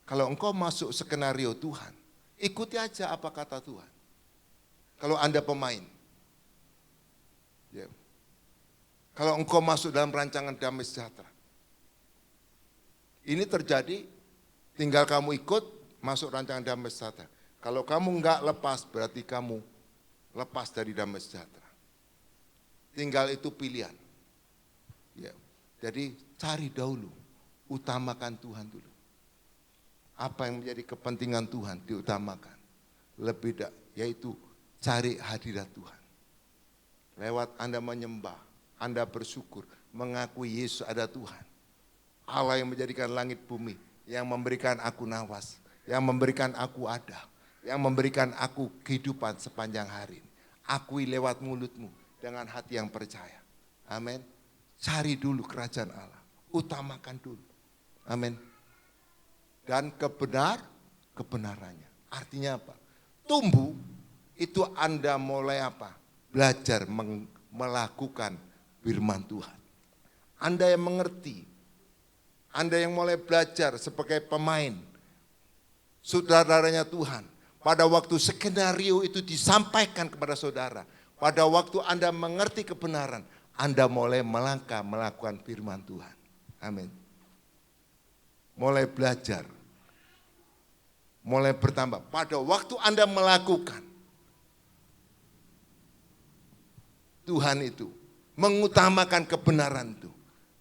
Kalau engkau masuk skenario Tuhan, ikuti aja apa kata Tuhan. Kalau Anda pemain. Ya. Kalau engkau masuk dalam rancangan damai sejahtera. Ini terjadi, tinggal kamu ikut masuk rancangan damai sejahtera. Kalau kamu enggak lepas, berarti kamu lepas dari damai sejahtera. Tinggal itu pilihan. Ya. Jadi cari dahulu, utamakan Tuhan dulu. Apa yang menjadi kepentingan Tuhan diutamakan. Lebih yaitu cari hadirat Tuhan. Lewat Anda menyembah, Anda bersyukur, mengakui Yesus ada Tuhan. Allah yang menjadikan langit bumi, yang memberikan aku nafas, yang memberikan aku ada, yang memberikan aku kehidupan sepanjang hari. Akui lewat mulutmu dengan hati yang percaya. Amin. Cari dulu kerajaan Allah, utamakan dulu. Amin. Dan kebenarannya. Artinya apa? Tumbuh itu Anda mulai apa? Belajar melakukan firman Tuhan. Anda yang mengerti. Anda yang mulai belajar sebagai pemain. Saudara-saudaranya Tuhan. Pada waktu skenario itu disampaikan kepada saudara. Pada waktu Anda mengerti kebenaran. Anda mulai melangkah melakukan firman Tuhan. Amin. Mulai belajar. Mulai bertambah. Pada waktu Anda melakukan. Tuhan itu mengutamakan kebenaran itu.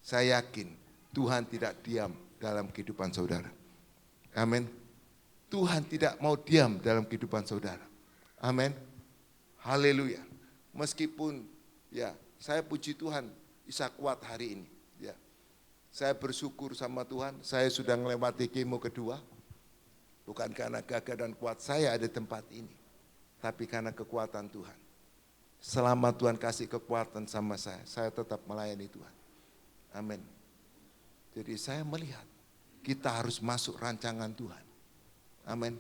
Saya yakin Tuhan tidak diam dalam kehidupan saudara. Amin. Tuhan tidak mau diam dalam kehidupan saudara. Amin. Haleluya. Meskipun ya saya puji Tuhan bisa kuat hari ini. Ya. Saya bersyukur sama Tuhan, saya sudah melewati kemo kedua. Bukan karena gagah dan kuat saya ada di tempat ini. Tapi karena kekuatan Tuhan. Selama Tuhan kasih kekuatan sama saya tetap melayani Tuhan. Amin. Jadi saya melihat kita harus masuk rancangan Tuhan. Amin.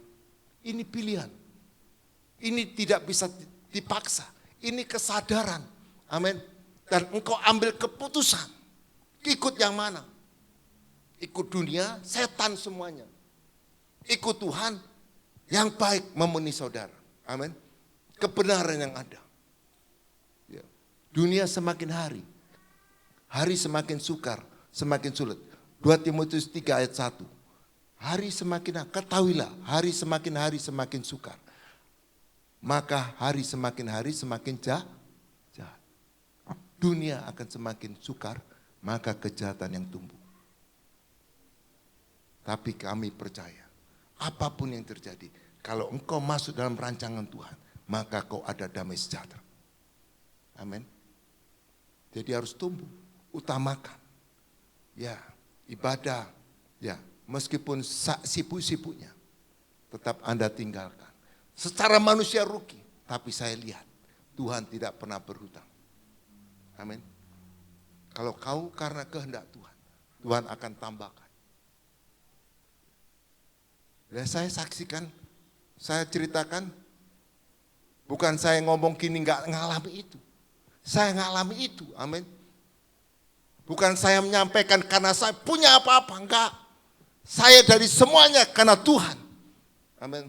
Ini pilihan. Ini tidak bisa dipaksa. Ini kesadaran. Amin. Dan engkau ambil keputusan. Ikut yang mana? Ikut dunia, setan semuanya. Ikut Tuhan yang baik memenuhi saudara. Amin. Kebenaran yang ada. Ya. Dunia semakin hari semakin sukar, semakin sulit. 2 Timotius 3 ayat 1. Hari semakin, ketahuilah, hari semakin sukar. Maka hari semakin jahat. Dunia akan semakin sukar, maka kejahatan yang tumbuh. Tapi kami percaya, apapun yang terjadi, kalau engkau masuk dalam rancangan Tuhan, maka kau ada damai sejahtera. Amin. Jadi harus tumbuh, utamakan. Ya, ibadah, ya, meskipun sibuk-sibuknya, tetap Anda tinggalkan. Secara manusia rugi, tapi saya lihat Tuhan tidak pernah berhutang. Amin. Kalau kau karena kehendak Tuhan, Tuhan akan tambahkan. Dan saya saksikan, saya ceritakan, bukan saya ngomong gini nggak ngalami itu. Saya ngalami itu, amin. Bukan saya menyampaikan karena saya punya apa-apa, enggak. Saya dari semuanya karena Tuhan, amin.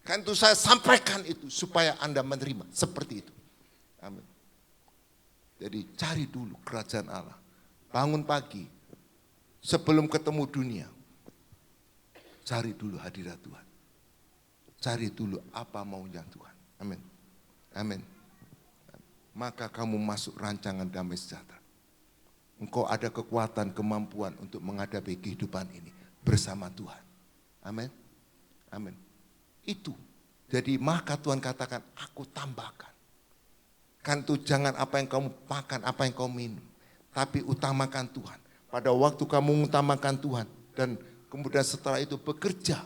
Kan itu saya sampaikan itu supaya Anda menerima seperti itu, amin. Jadi cari dulu kerajaan Allah. Bangun pagi, sebelum ketemu dunia, cari dulu hadirat Tuhan. Cari dulu apa maunya Tuhan. Amin. Amin. Maka kamu masuk rancangan damai sejahtera. Engkau ada kekuatan, kemampuan untuk menghadapi kehidupan ini bersama Tuhan. Amin. Amin. Itu. Jadi maka Tuhan katakan, aku tambahkan. Kan itu jangan apa yang kamu makan, apa yang kamu minum. Tapi utamakan Tuhan. Pada waktu kamu mengutamakan Tuhan dan kemudian setelah itu bekerja,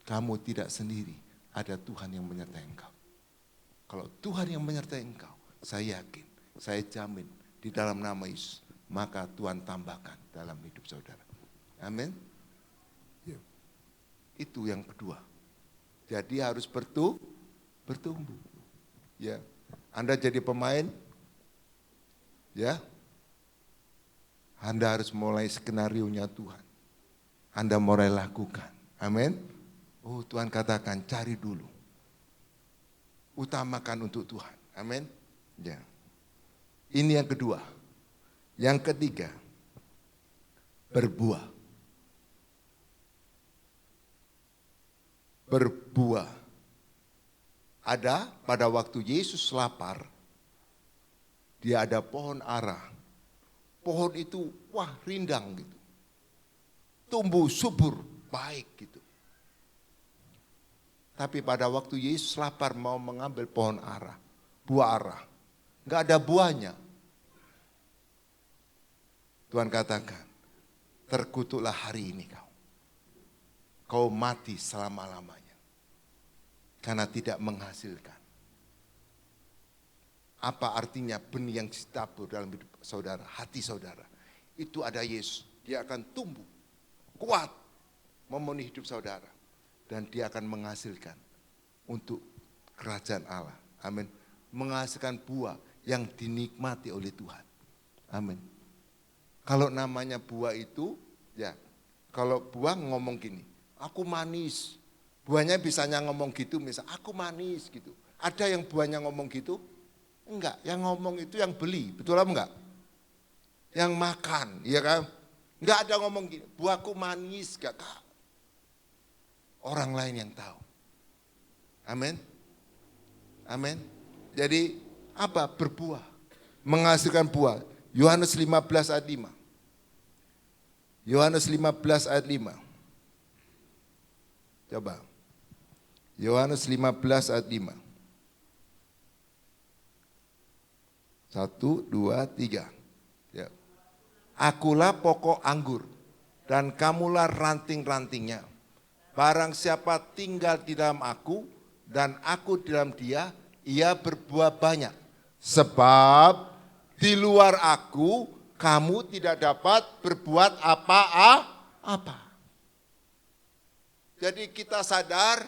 kamu tidak sendiri, ada Tuhan yang menyertai engkau. Kalau Tuhan yang menyertai engkau, saya yakin, saya jamin di dalam nama Yesus, maka Tuhan tambahkan dalam hidup saudara. Amin. Itu yang kedua. Jadi harus bertumbuh. Ya, Anda jadi pemain, ya, Anda harus mulai skenarionya Tuhan. Anda mulai lakukan. Amin. Oh, Tuhan katakan cari dulu. Utamakan untuk Tuhan. Amin. Ya. Ini yang kedua. Yang ketiga, berbuah. Berbuah. Ada pada waktu Yesus lapar, dia ada pohon ara. Pohon itu wah rindang gitu. Tumbuh subur, baik gitu. Tapi pada waktu Yesus lapar mau mengambil pohon ara, buah ara, enggak ada buahnya. Tuhan katakan, terkutuklah hari ini kau. Kau mati selama-lamanya. Karena tidak menghasilkan. Apa artinya benih yang ditabur dalam hidup saudara, hati saudara. Itu ada Yesus, dia akan tumbuh, kuat, memenuhi hidup saudara. Dan dia akan menghasilkan untuk kerajaan Allah. Amin. Menghasilkan buah yang dinikmati oleh Tuhan. Amin. Kalau namanya buah itu, ya kalau buah ngomong gini, aku manis. Buahnya bisanya ngomong gitu, misal aku manis gitu. Ada yang buahnya ngomong gitu? Enggak, yang ngomong itu yang beli, betul apa enggak? Yang makan, iya kan? Enggak ada ngomong gini, buahku manis, enggak. Orang lain yang tahu. Amin. Amin. Jadi apa? Berbuah. Menghasilkan buah. Yohanes 15 ayat 5. Yohanes 15 ayat 5. Coba. Yohanes 15 ayat 5. 1, 2, 3. Ya. Akulah pokok anggur dan kamulah ranting-rantingnya. Barang siapa tinggal di dalam aku dan aku di dalam dia, ia berbuah banyak. Sebab di luar aku kamu tidak dapat berbuat apa-apa. Jadi kita sadar,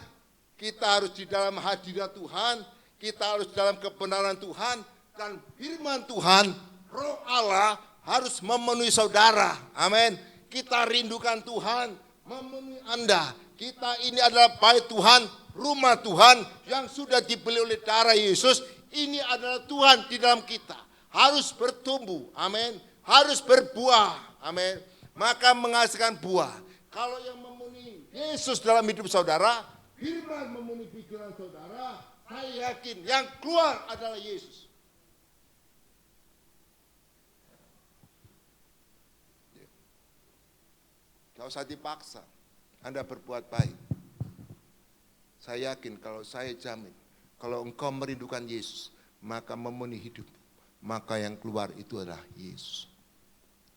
kita harus di dalam hadirat Tuhan, kita harus dalam kebenaran Tuhan, dan firman Tuhan, Roh Allah harus memenuhi saudara. Amin. Kita rindukan Tuhan, memenuhi Anda. Kita ini adalah bait Tuhan, rumah Tuhan yang sudah dibeli oleh darah Yesus. Ini adalah Tuhan di dalam kita. Harus bertumbuh, amin. Harus berbuah, amin. Maka menghasilkan buah. Kalau yang memenuhi Yesus dalam hidup saudara, firman memenuhi pikiran saudara, saya yakin yang keluar adalah Yesus. Tidak usah dipaksa. Anda berbuat baik. Saya yakin kalau saya jamin, kalau engkau merindukan Yesus, maka memenuhi hidup, maka yang keluar itu adalah Yesus.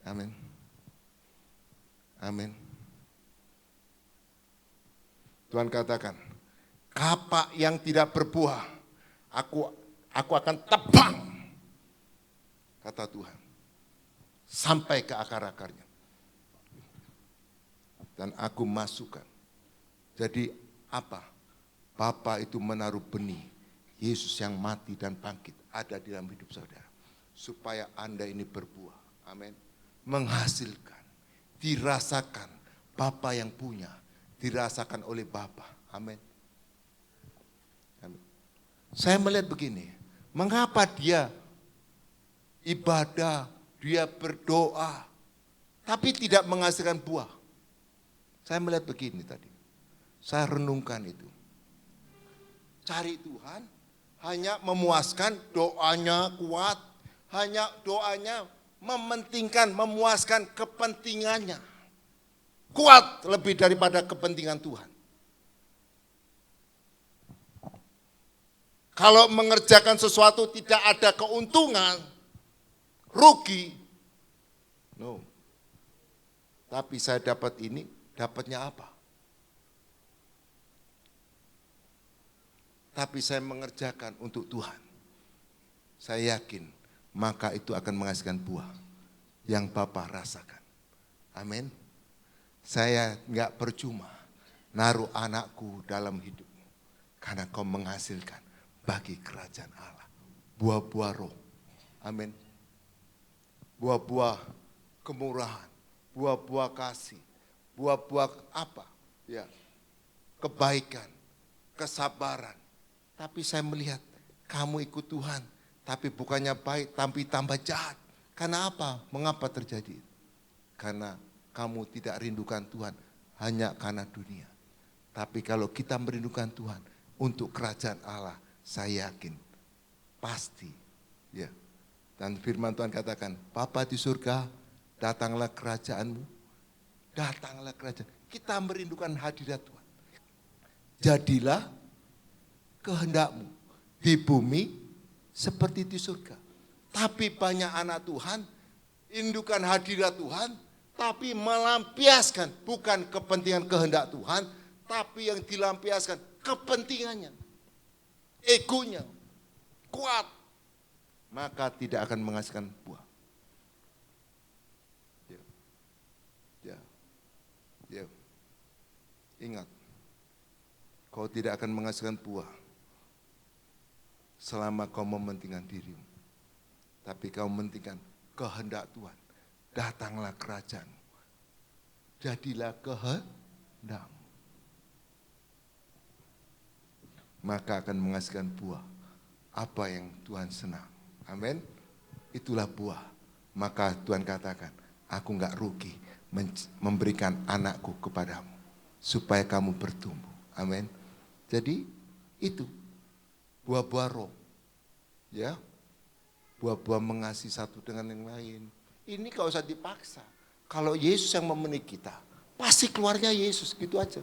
Amin. Amin. Tuhan katakan, kapak yang tidak berbuah, aku akan tebang, kata Tuhan. sampai ke akar-akarnya. Dan aku masukkan. Jadi apa? Bapa itu menaruh benih Yesus yang mati dan bangkit ada di dalam hidup saudara. Supaya Anda ini berbuah. Amin. Menghasilkan. Dirasakan. Bapa yang punya. Dirasakan oleh Bapa. Amin. Amin. Saya melihat begini. Mengapa dia ibadah, dia berdoa, tapi tidak menghasilkan buah? Saya melihat begini tadi. Saya renungkan itu. Cari Tuhan, hanya memuaskan, doanya kuat, hanya doanya mementingkan, memuaskan kepentingannya. Kuat lebih daripada kepentingan Tuhan. Kalau mengerjakan sesuatu tidak ada keuntungan, rugi. No. Tapi saya dapat ini, dapatnya apa? Tapi saya mengerjakan untuk Tuhan. Saya yakin, maka itu akan menghasilkan buah yang Bapa rasakan. Amin. Saya enggak percuma naruh anakku dalam hidupmu. Karena kau menghasilkan bagi kerajaan Allah. Buah-buah roh. Amin. Buah-buah kemurahan. Buah-buah kasih. Buah-buah apa? Ya. Kebaikan. Kesabaran. Tapi saya melihat kamu ikut Tuhan. Tapi bukannya baik, tapi tambah jahat. Karena apa? Mengapa terjadi? Karena kamu tidak rindukan Tuhan hanya karena dunia. Tapi kalau kita merindukan Tuhan untuk kerajaan Allah, saya yakin pasti ya. Dan firman Tuhan katakan, Bapa di surga, datanglah kerajaanmu. Datanglah kerajaan. Kita merindukan hadirat Tuhan. Jadilah kehendakmu di bumi seperti di surga. Tapi banyak anak Tuhan rindukan hadirat Tuhan, tapi melampiaskan bukan kepentingan kehendak Tuhan, tapi yang dilampiaskan kepentingannya, egonya kuat, maka tidak akan menghasilkan buah. Ya. Ingat, kau tidak akan menghasilkan buah selama kau mementingkan dirimu. Tapi kau mementingkan kehendak Tuhan. Datanglah kerajaanmu. Jadilah kehendakmu. Maka akan menghasilkan buah. Apa yang Tuhan senang. Amin. Itulah buah. Maka Tuhan katakan, aku enggak rugi memberikan anakku kepadamu. Supaya kamu bertumbuh. Amin. Jadi itu. Buah-buah roh. Ya. Buah-buah mengasihi satu dengan yang lain. Ini gak usah dipaksa. Kalau Yesus yang memenuhi kita, pasti keluarnya Yesus, gitu aja.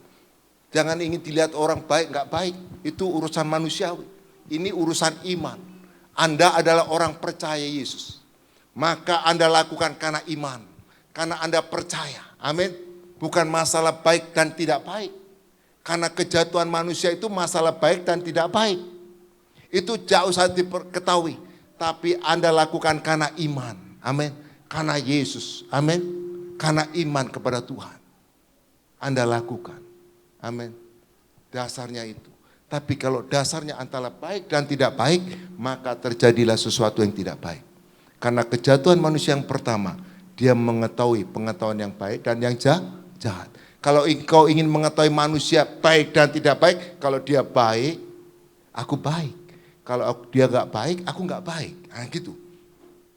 Jangan ingin dilihat orang baik, gak baik. Itu urusan manusiawi. Ini urusan iman. Anda adalah orang percaya Yesus. Maka Anda lakukan karena iman. Karena Anda percaya. Amin. Bukan masalah baik dan tidak baik. Karena kejatuhan manusia itu masalah baik dan tidak baik. Itu jauh saja diketahui. Tapi Anda lakukan karena iman. Amin. Karena Yesus. Amin. Karena iman kepada Tuhan. Anda lakukan. Amin. Dasarnya itu. Tapi kalau dasarnya antara baik dan tidak baik, maka terjadilah sesuatu yang tidak baik. Karena kejatuhan manusia yang pertama, dia mengetahui pengetahuan yang baik dan yang jahat. Kalau engkau ingin mengetahui manusia baik dan tidak baik, kalau dia baik, aku baik. Kalau dia gak baik, aku gak baik. Nah gitu.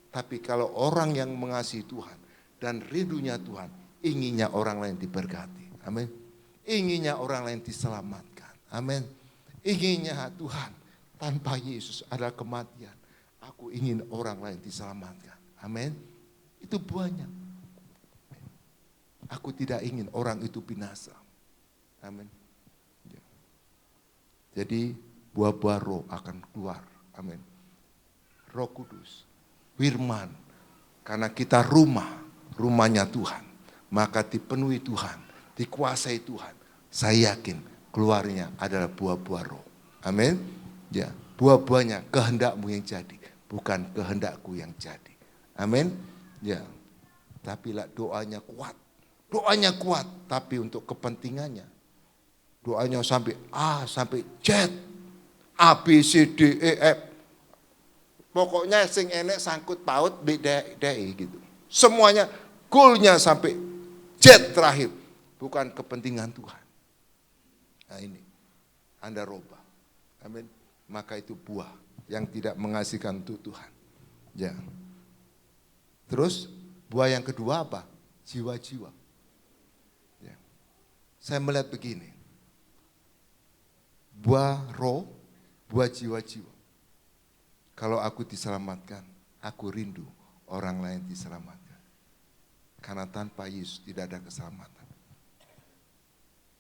Tapi kalau orang yang mengasihi Tuhan dan rindunya Tuhan, inginnya orang lain diberkati. Amin. Inginnya orang lain diselamatkan. Amin. Inginnya Tuhan, tanpa Yesus adalah kematian. Aku ingin orang lain diselamatkan. Amin. Itu buahnya. Aku tidak ingin orang itu binasa. Amin. Jadi buah-buah roh akan keluar. Amin. Roh Kudus, firman. Karena kita rumahnya Tuhan. Maka dipenuhi Tuhan, dikuasai Tuhan. Saya yakin keluarnya adalah buah-buah roh. Amin. Ya, buah-buahnya kehendakmu yang jadi, bukan kehendakku yang jadi. Amin. Ya. Tapi lah doanya kuat. Doanya kuat, tapi untuk kepentingannya. Doanya sampai A, sampai Z. A, B, C, D, E, F. Pokoknya sing enek sangkut paut B, D, E gitu. Semuanya goalnya sampai Z terakhir. Bukan kepentingan Tuhan. Nah ini, Anda robah. Amin. Maka itu buah yang tidak mengasihkan untuk Tuhan. Ya. Terus buah yang kedua apa? Jiwa-jiwa. Ya. Saya melihat begini. Buah roh, buah jiwa-jiwa. Kalau aku diselamatkan, aku rindu orang lain diselamatkan. Karena tanpa Yesus tidak ada keselamatan.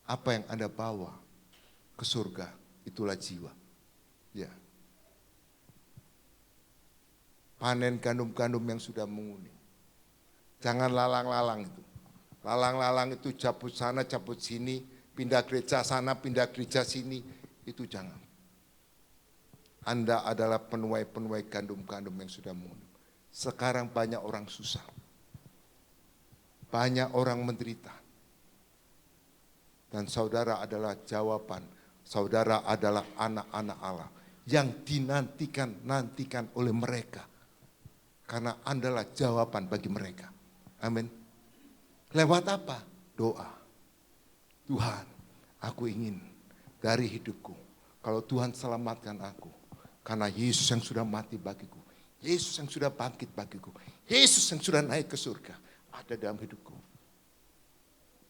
Apa yang Anda bawa ke surga, itulah jiwa. Ya. Panen gandum-gandum yang sudah menguning. Jangan lalang-lalang itu. Lalang-lalang itu cabut sana, cabut sini, pindah gereja sana, pindah gereja sini, itu jangan. Anda adalah penuai-penuai gandum-gandum yang sudah menguning. Sekarang banyak orang susah. Banyak orang menderita. Dan saudara adalah jawaban. Saudara adalah anak-anak Allah yang dinantikan oleh mereka. Karena Anda adalah jawaban bagi mereka. Amin. Lewat apa? Doa. Tuhan, aku ingin dari hidupku. Kalau Tuhan selamatkan aku. Karena Yesus yang sudah mati bagiku. Yesus yang sudah bangkit bagiku. Yesus yang sudah naik ke surga. Ada dalam hidupku.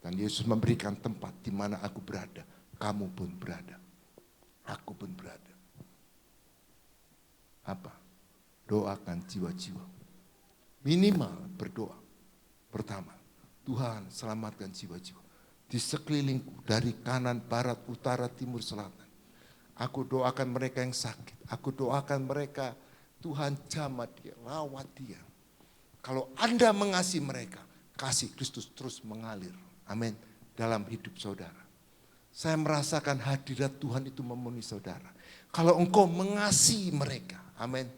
Dan Yesus memberikan tempat di mana aku berada. Kamu pun berada. Aku pun berada. Apa? Doakan jiwa-jiwa. Minimal berdoa. Pertama, Tuhan selamatkan jiwa-jiwa. Di sekelilingku dari kanan, barat, utara, timur, selatan. Aku doakan mereka yang sakit. Aku doakan mereka, Tuhan jamah dia, rawat dia. Kalau Anda mengasihi mereka, kasih Kristus terus mengalir. Amin. Dalam hidup saudara. Saya merasakan hadirat Tuhan itu memenuhi saudara. Kalau engkau mengasihi mereka, amin.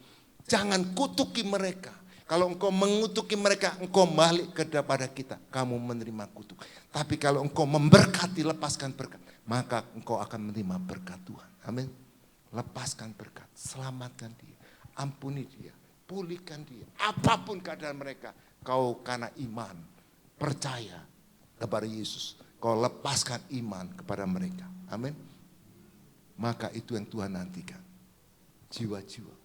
Jangan kutuki mereka. Kalau engkau mengutuki mereka, engkau balik kepada kita. Kamu menerima kutuk. Tapi kalau engkau memberkati, lepaskan berkat. Maka engkau akan menerima berkat Tuhan. Amin. Lepaskan berkat. Selamatkan dia. Ampuni dia. Pulihkan dia. Apapun keadaan mereka. Kau karena iman. Percaya kepada Yesus. Kau lepaskan iman kepada mereka. Amin. Maka itu yang Tuhan nantikan. Jiwa-jiwa.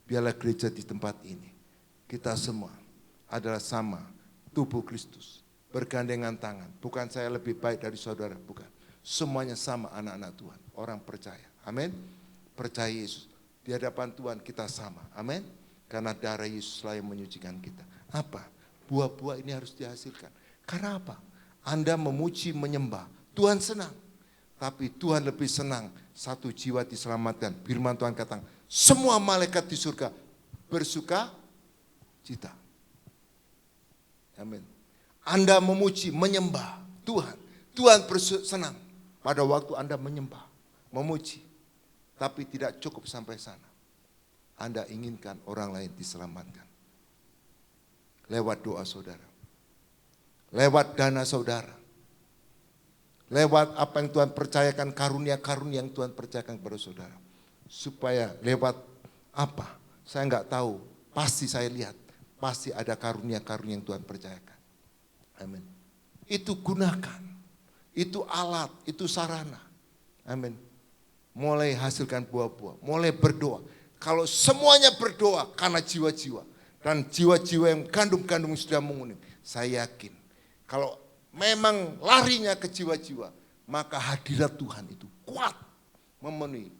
Biarlah gereja di tempat ini. Kita semua adalah sama tubuh Kristus. Bergandengan tangan. Bukan saya lebih baik dari saudara. Bukan. Semuanya sama anak-anak Tuhan. Orang percaya. Amin. Percaya Yesus. Di hadapan Tuhan kita sama. Amin. Karena darah Yesus lah yang menyucikan kita. Apa? Buah-buah ini harus dihasilkan. Karena apa? Anda memuji, menyembah. Tuhan senang. Tapi Tuhan lebih senang satu jiwa diselamatkan. Firman Tuhan katakan, semua malaikat di surga bersuka cita. Amin. Anda memuji, menyembah Tuhan. Tuhan senang pada waktu Anda menyembah, memuji. Tapi tidak cukup sampai sana. Anda inginkan orang lain diselamatkan. Lewat doa saudara. Lewat dana saudara. Lewat apa yang Tuhan percayakan, karunia-karunia yang Tuhan percayakan kepada saudara. Supaya lewat apa? Saya enggak tahu. Pasti saya lihat. Pasti ada karunia-karunia yang Tuhan percayakan. Amin. Itu gunakan. Itu alat, itu sarana. Amin. Mulai hasilkan buah-buah. Mulai berdoa. Kalau semuanya berdoa karena jiwa-jiwa. Dan jiwa-jiwa yang kandung-kandung sudah menguning. Saya yakin. Kalau memang larinya ke jiwa-jiwa. Maka hadirat Tuhan itu kuat. Memenuhi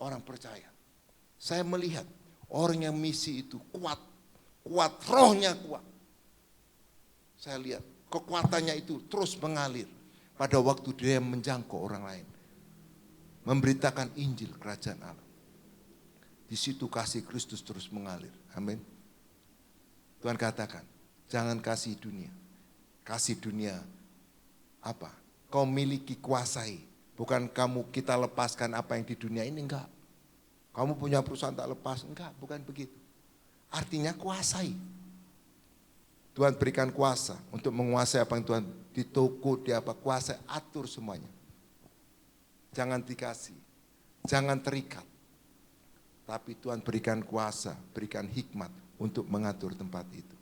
orang percaya. Saya melihat orang yang misi itu kuat. Kuat, rohnya kuat. Saya lihat kekuatannya itu terus mengalir. Pada waktu dia menjangkau orang lain. Memberitakan Injil kerajaan Allah. Di situ kasih Kristus terus mengalir. Amin. Tuhan katakan, jangan kasih dunia. Kasih dunia apa? Kau miliki, kuasai. Bukan kita lepaskan apa yang di dunia ini, enggak. Kamu punya perusahaan tak lepas, enggak, bukan begitu. Artinya kuasai. Tuhan berikan kuasa untuk menguasai apa yang Tuhan di toko, di apa kuasa, atur semuanya. Jangan dikasih, jangan terikat. Tapi Tuhan berikan kuasa, berikan hikmat untuk mengatur tempat itu.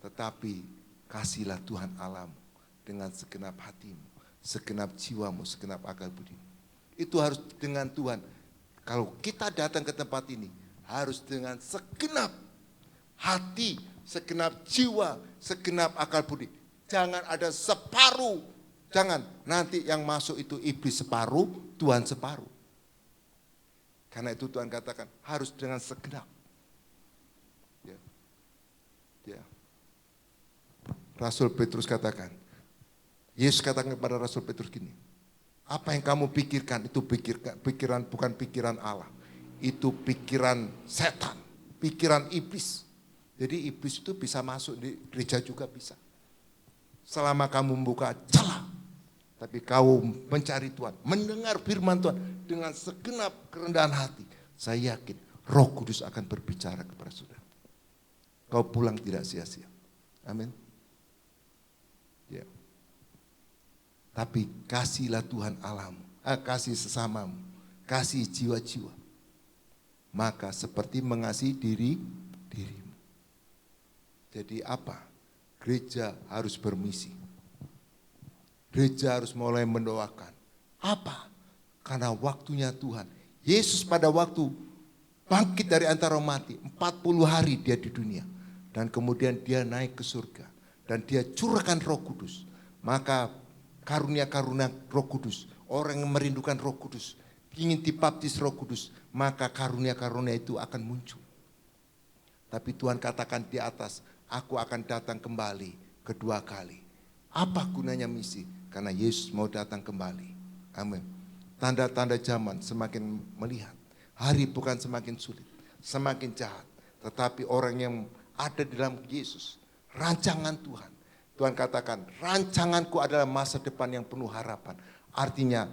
Tetapi kasihlah Tuhan Allahmu dengan segenap hatimu, segenap jiwamu, segenap akal budimu. Itu harus dengan Tuhan. Kalau kita datang ke tempat ini, harus dengan segenap hati, segenap jiwa, segenap akal budi. Jangan ada separuh. Jangan, nanti yang masuk itu iblis separuh, Tuhan separuh. Karena itu Tuhan katakan harus dengan segenap. Ya. Ya. Rasul Petrus katakan, Yesus katakan kepada Rasul Petrus gini, apa yang kamu pikirkan itu pikiran bukan pikiran Allah. Itu pikiran setan, pikiran iblis. Jadi iblis itu bisa masuk di gereja juga bisa. Selama kamu membuka celah. Tapi kau mencari Tuhan, mendengar firman Tuhan dengan segenap kerendahan hati. Saya yakin Roh Kudus akan berbicara kepada saudara. Kau pulang tidak sia-sia. Amin. Ya. Tapi kasihlah Tuhan Allahmu, kasih sesamamu, kasih jiwa-jiwa. Maka seperti mengasihi dirimu. Jadi apa? Gereja harus bermisi. Gereja harus mulai mendoakan. Apa? Karena waktunya Tuhan. Yesus pada waktu bangkit dari antara mati, 40 hari dia di dunia. Dan kemudian dia naik ke surga. Dan dia curahkan Roh Kudus. Maka karunia-karunia Roh Kudus, orang yang merindukan Roh Kudus, ingin dibaptis Roh Kudus, maka karunia-karunia itu akan muncul. Tapi Tuhan katakan di atas, aku akan datang kembali kedua kali. Apa gunanya misi? Karena Yesus mau datang kembali. Amin. Tanda-tanda zaman semakin melihat. Hari bukan semakin sulit, semakin jahat. Tetapi orang yang ada di dalam Yesus, rancangan Tuhan. Tuhan katakan, rancanganku adalah masa depan yang penuh harapan. Artinya,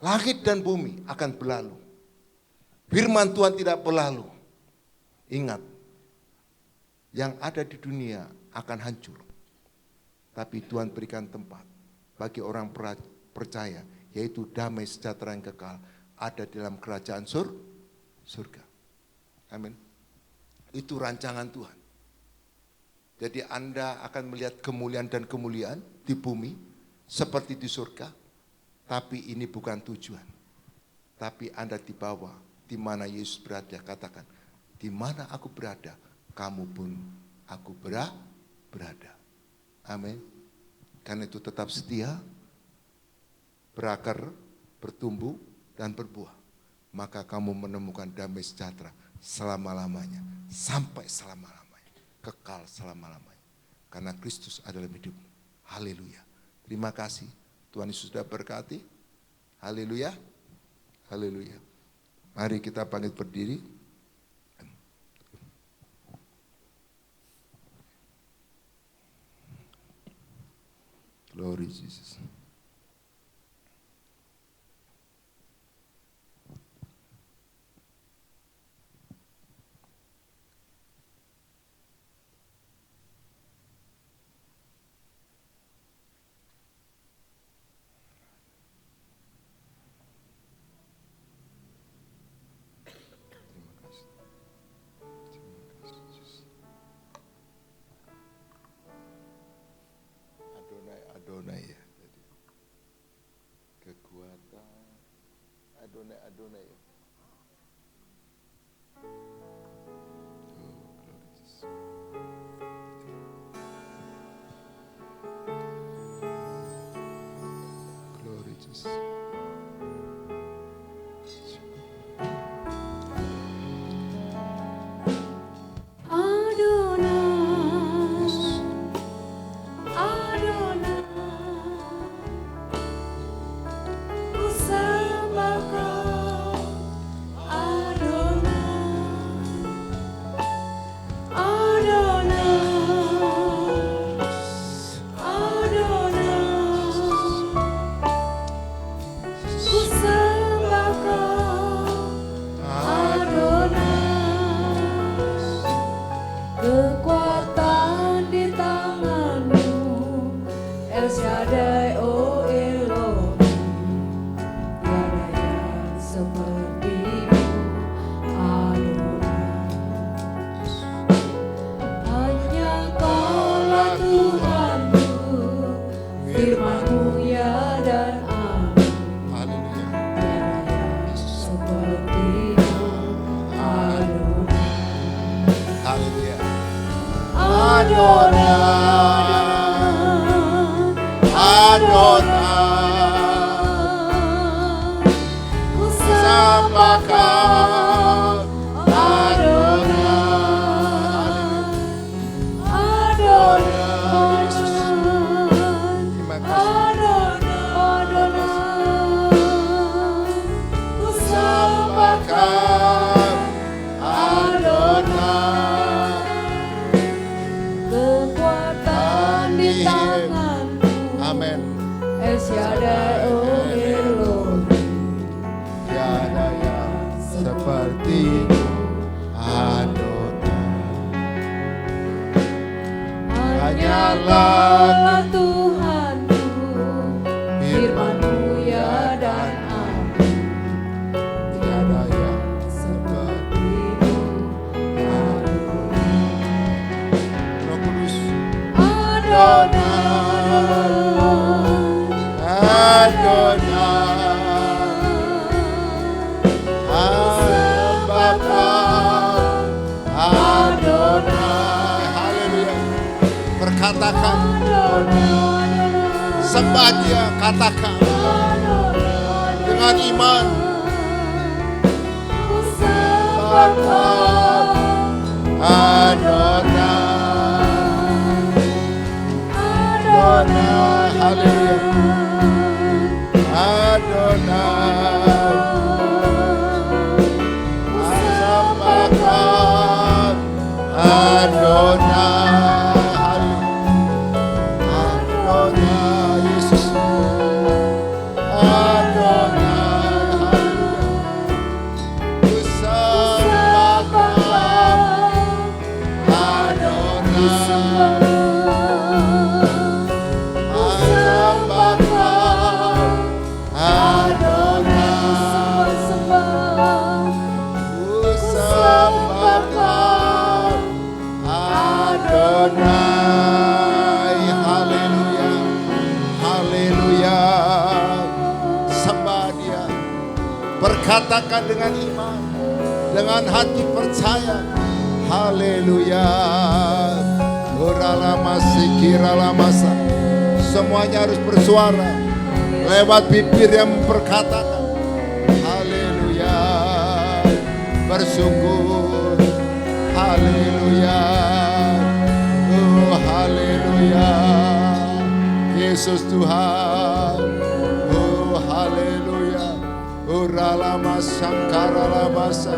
langit dan bumi akan berlalu. Firman Tuhan tidak berlalu. Ingat, yang ada di dunia akan hancur. Tapi Tuhan berikan tempat bagi orang percaya, yaitu damai sejahtera yang kekal ada dalam kerajaan surga. Amin. Itu rancangan Tuhan. Jadi Anda akan melihat kemuliaan dan kemuliaan di bumi seperti di surga, tapi ini bukan tujuan. Tapi Anda dibawa di mana Yesus berada, katakan, di mana aku berada, kamu pun aku berada. Amin. Karena itu tetap setia, berakar, bertumbuh, dan berbuah. Maka kamu menemukan damai sejahtera selama-lamanya. Sampai selama-lamanya. Kekal selama-lamanya. Karena Kristus adalah hidupmu. Haleluya. Terima kasih. Tuhan Yesus sudah berkati. Haleluya. Haleluya. Mari kita bangkit berdiri. Glory Jesus. Adonai ya. Kekuatan Adonai ya. Oh, glory Jesus. Glory Jesus. Hanyalah Tuhanku, firman-Mu ya dan amin. Tiada yang seperti-Mu, Adonai. Roh Kudus. Katakan, sembah Dia, katakan dengan iman. Adonai, haleluya. Sembahkan Adonai. Katakan dengan iman, dengan hati percaya. Haleluya. Uralamasiki-ralamasa. Semuanya harus bersuara lewat bibir yang memperkatakan. Haleluya. Bersyukur. Haleluya. Oh haleluya. Yesus Tuhan. Oh haleluya. Uralama sangkara lamasa,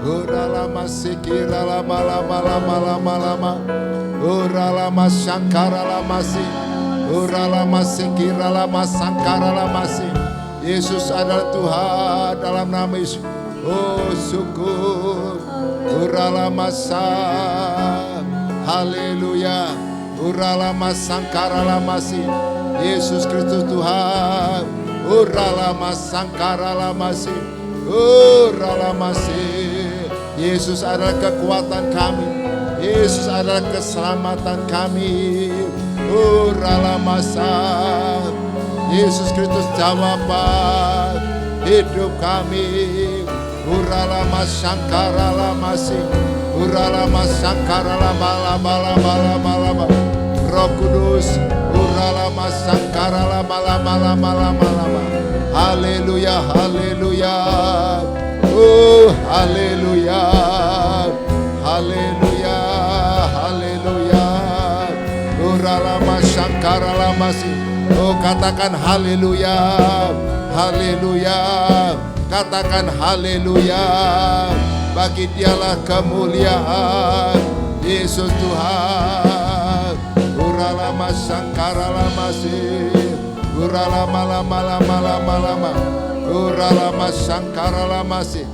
uralama sikira lama lama lama lama lama, uralama sangkara lamasi, uralama sikira lama sangkara lamasi. Yesus adalah Tuhan dalam nama Yesus. Oh syukur, uralama sa, haleluya, uralama sangkara lamasi. Yesus Kristus Tuhan. Uralama sangkara lamasi, uralamasi. Yesus adalah kekuatan kami. Yesus adalah keselamatan kami. Uralamasa. Yesus Kristus jawaban hidup kami. Uralama sangkara lamasi, uralama sangkara lama lama lama lama lama. Roh Kudus. Uralama sangkara lama lama lama lama lama. Haleluya, haleluya. Oh, haleluya. Haleluya, haleluya. Uralama sangkara lamasi. Oh, katakan haleluya. Haleluya. Katakan haleluya. Bagi Dialah kemuliaan. Yesus Tuhan. Uralama sangkara lamasi, uralama lama lama lama lama, uralama sangkara lamasi.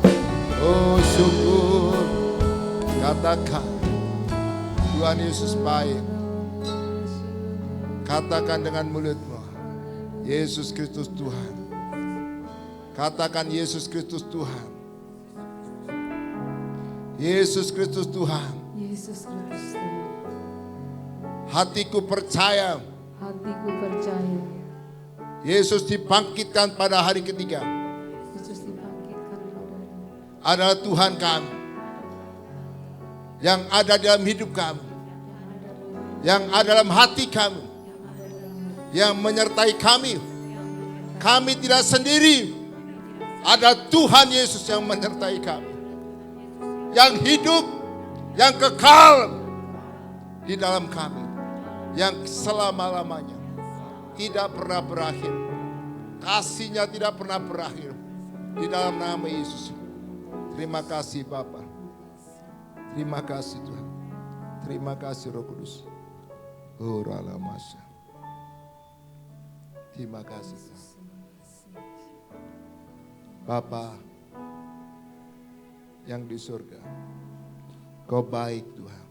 Oh syukur, katakan Tuhan Yesus baik. Katakan dengan mulutmu, Yesus Kristus Tuhan. Katakan Yesus Kristus Tuhan. Yesus Kristus Tuhan. Yesus Kristus Tuhan. Hatiku percaya. Hatiku percaya. Yesus dibangkitkan pada hari ketiga. Yesus dibangkitkan pada adalah Tuhan kami. Yang ada dalam hidup kami. yang ada dalam hati kami, yang menyertai kami. Kami tidak sendiri, ada Tuhan Yesus yang menyertai kami, yang hidup, yang kekal di dalam kami, yang selama-lamanya tidak pernah berakhir. Kasih-Nya tidak pernah berakhir. Di dalam nama Yesus. Terima kasih Bapa. Terima kasih Tuhan. Terima kasih Roh Kudus. Oh Ralamasya. Terima kasih Tuhan. Bapa yang di surga, Kau baik Tuhan.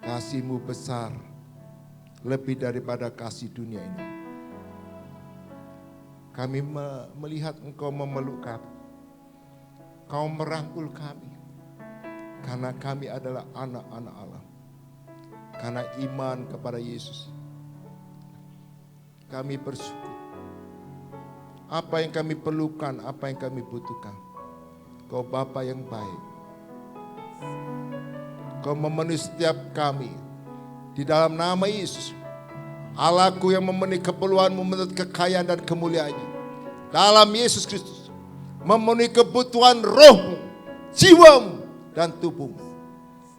Kasih-Mu besar, lebih daripada kasih dunia ini. Kami melihat Engkau memeluk kami. Kau merangkul kami. Karena kami adalah anak-anak Allah. Karena iman kepada Yesus. Kami bersyukur. Apa yang kami perlukan, apa yang kami butuhkan. Kau Bapa yang baik. Kau memenuhi setiap kami. Di dalam nama Yesus. Allahku yang memenuhi keperluanmu menurut kekayaan dan kemuliaannya. Dalam Yesus Kristus. Memenuhi kebutuhan rohmu, jiwamu, dan tubuhmu.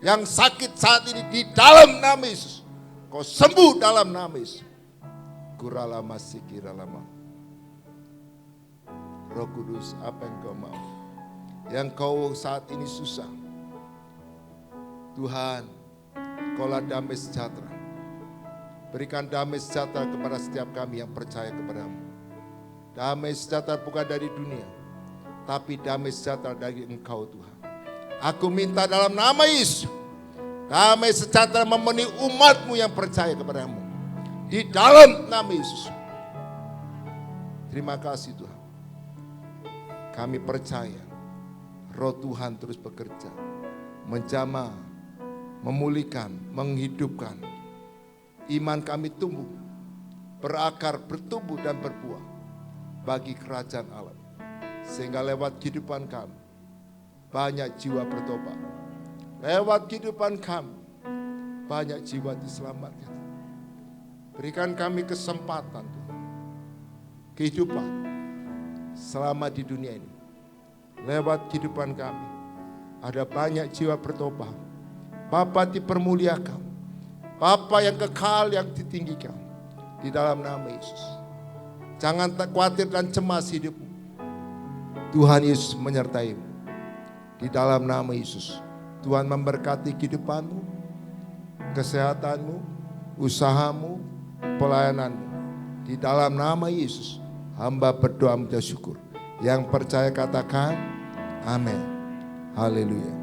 Yang sakit saat ini di dalam nama Yesus. Kau sembuh dalam nama Yesus. Kuralama sikiralama. Roh Kudus, apa yang Kau mau? Yang Kau saat ini susah. Tuhan, Kaulah damai sejahtera. Berikan damai sejahtera kepada setiap kami yang percaya kepadamu. Damai sejahtera bukan dari dunia, tapi damai sejahtera dari Engkau Tuhan. Aku minta dalam nama Yesus, damai sejahtera memenuhi umat-Mu yang percaya kepadamu. Di dalam nama Yesus. Terima kasih Tuhan. Kami percaya Roh Tuhan terus bekerja, menjamah, memulihkan, menghidupkan. Iman kami tumbuh, berakar, bertumbuh dan berbuah bagi kerajaan Allah. Sehingga lewat kehidupan kami, banyak jiwa bertobat. Lewat kehidupan kami, banyak jiwa diselamatkan. Berikan kami kesempatan, Tuhan, kehidupan selama di dunia ini. Lewat kehidupan kami, ada banyak jiwa bertobat. Bapa dipermuliakan. Bapa yang kekal, yang ditinggikan. Di dalam nama Yesus. Jangan tak khawatir dan cemas hidupmu. Tuhan Yesus menyertaimu. Di dalam nama Yesus. Tuhan memberkati kehidupanmu, kesehatanmu, usahamu, pelayananmu. Di dalam nama Yesus. Hamba berdoa mengucap syukur. Yang percaya katakan, amin. Haleluya.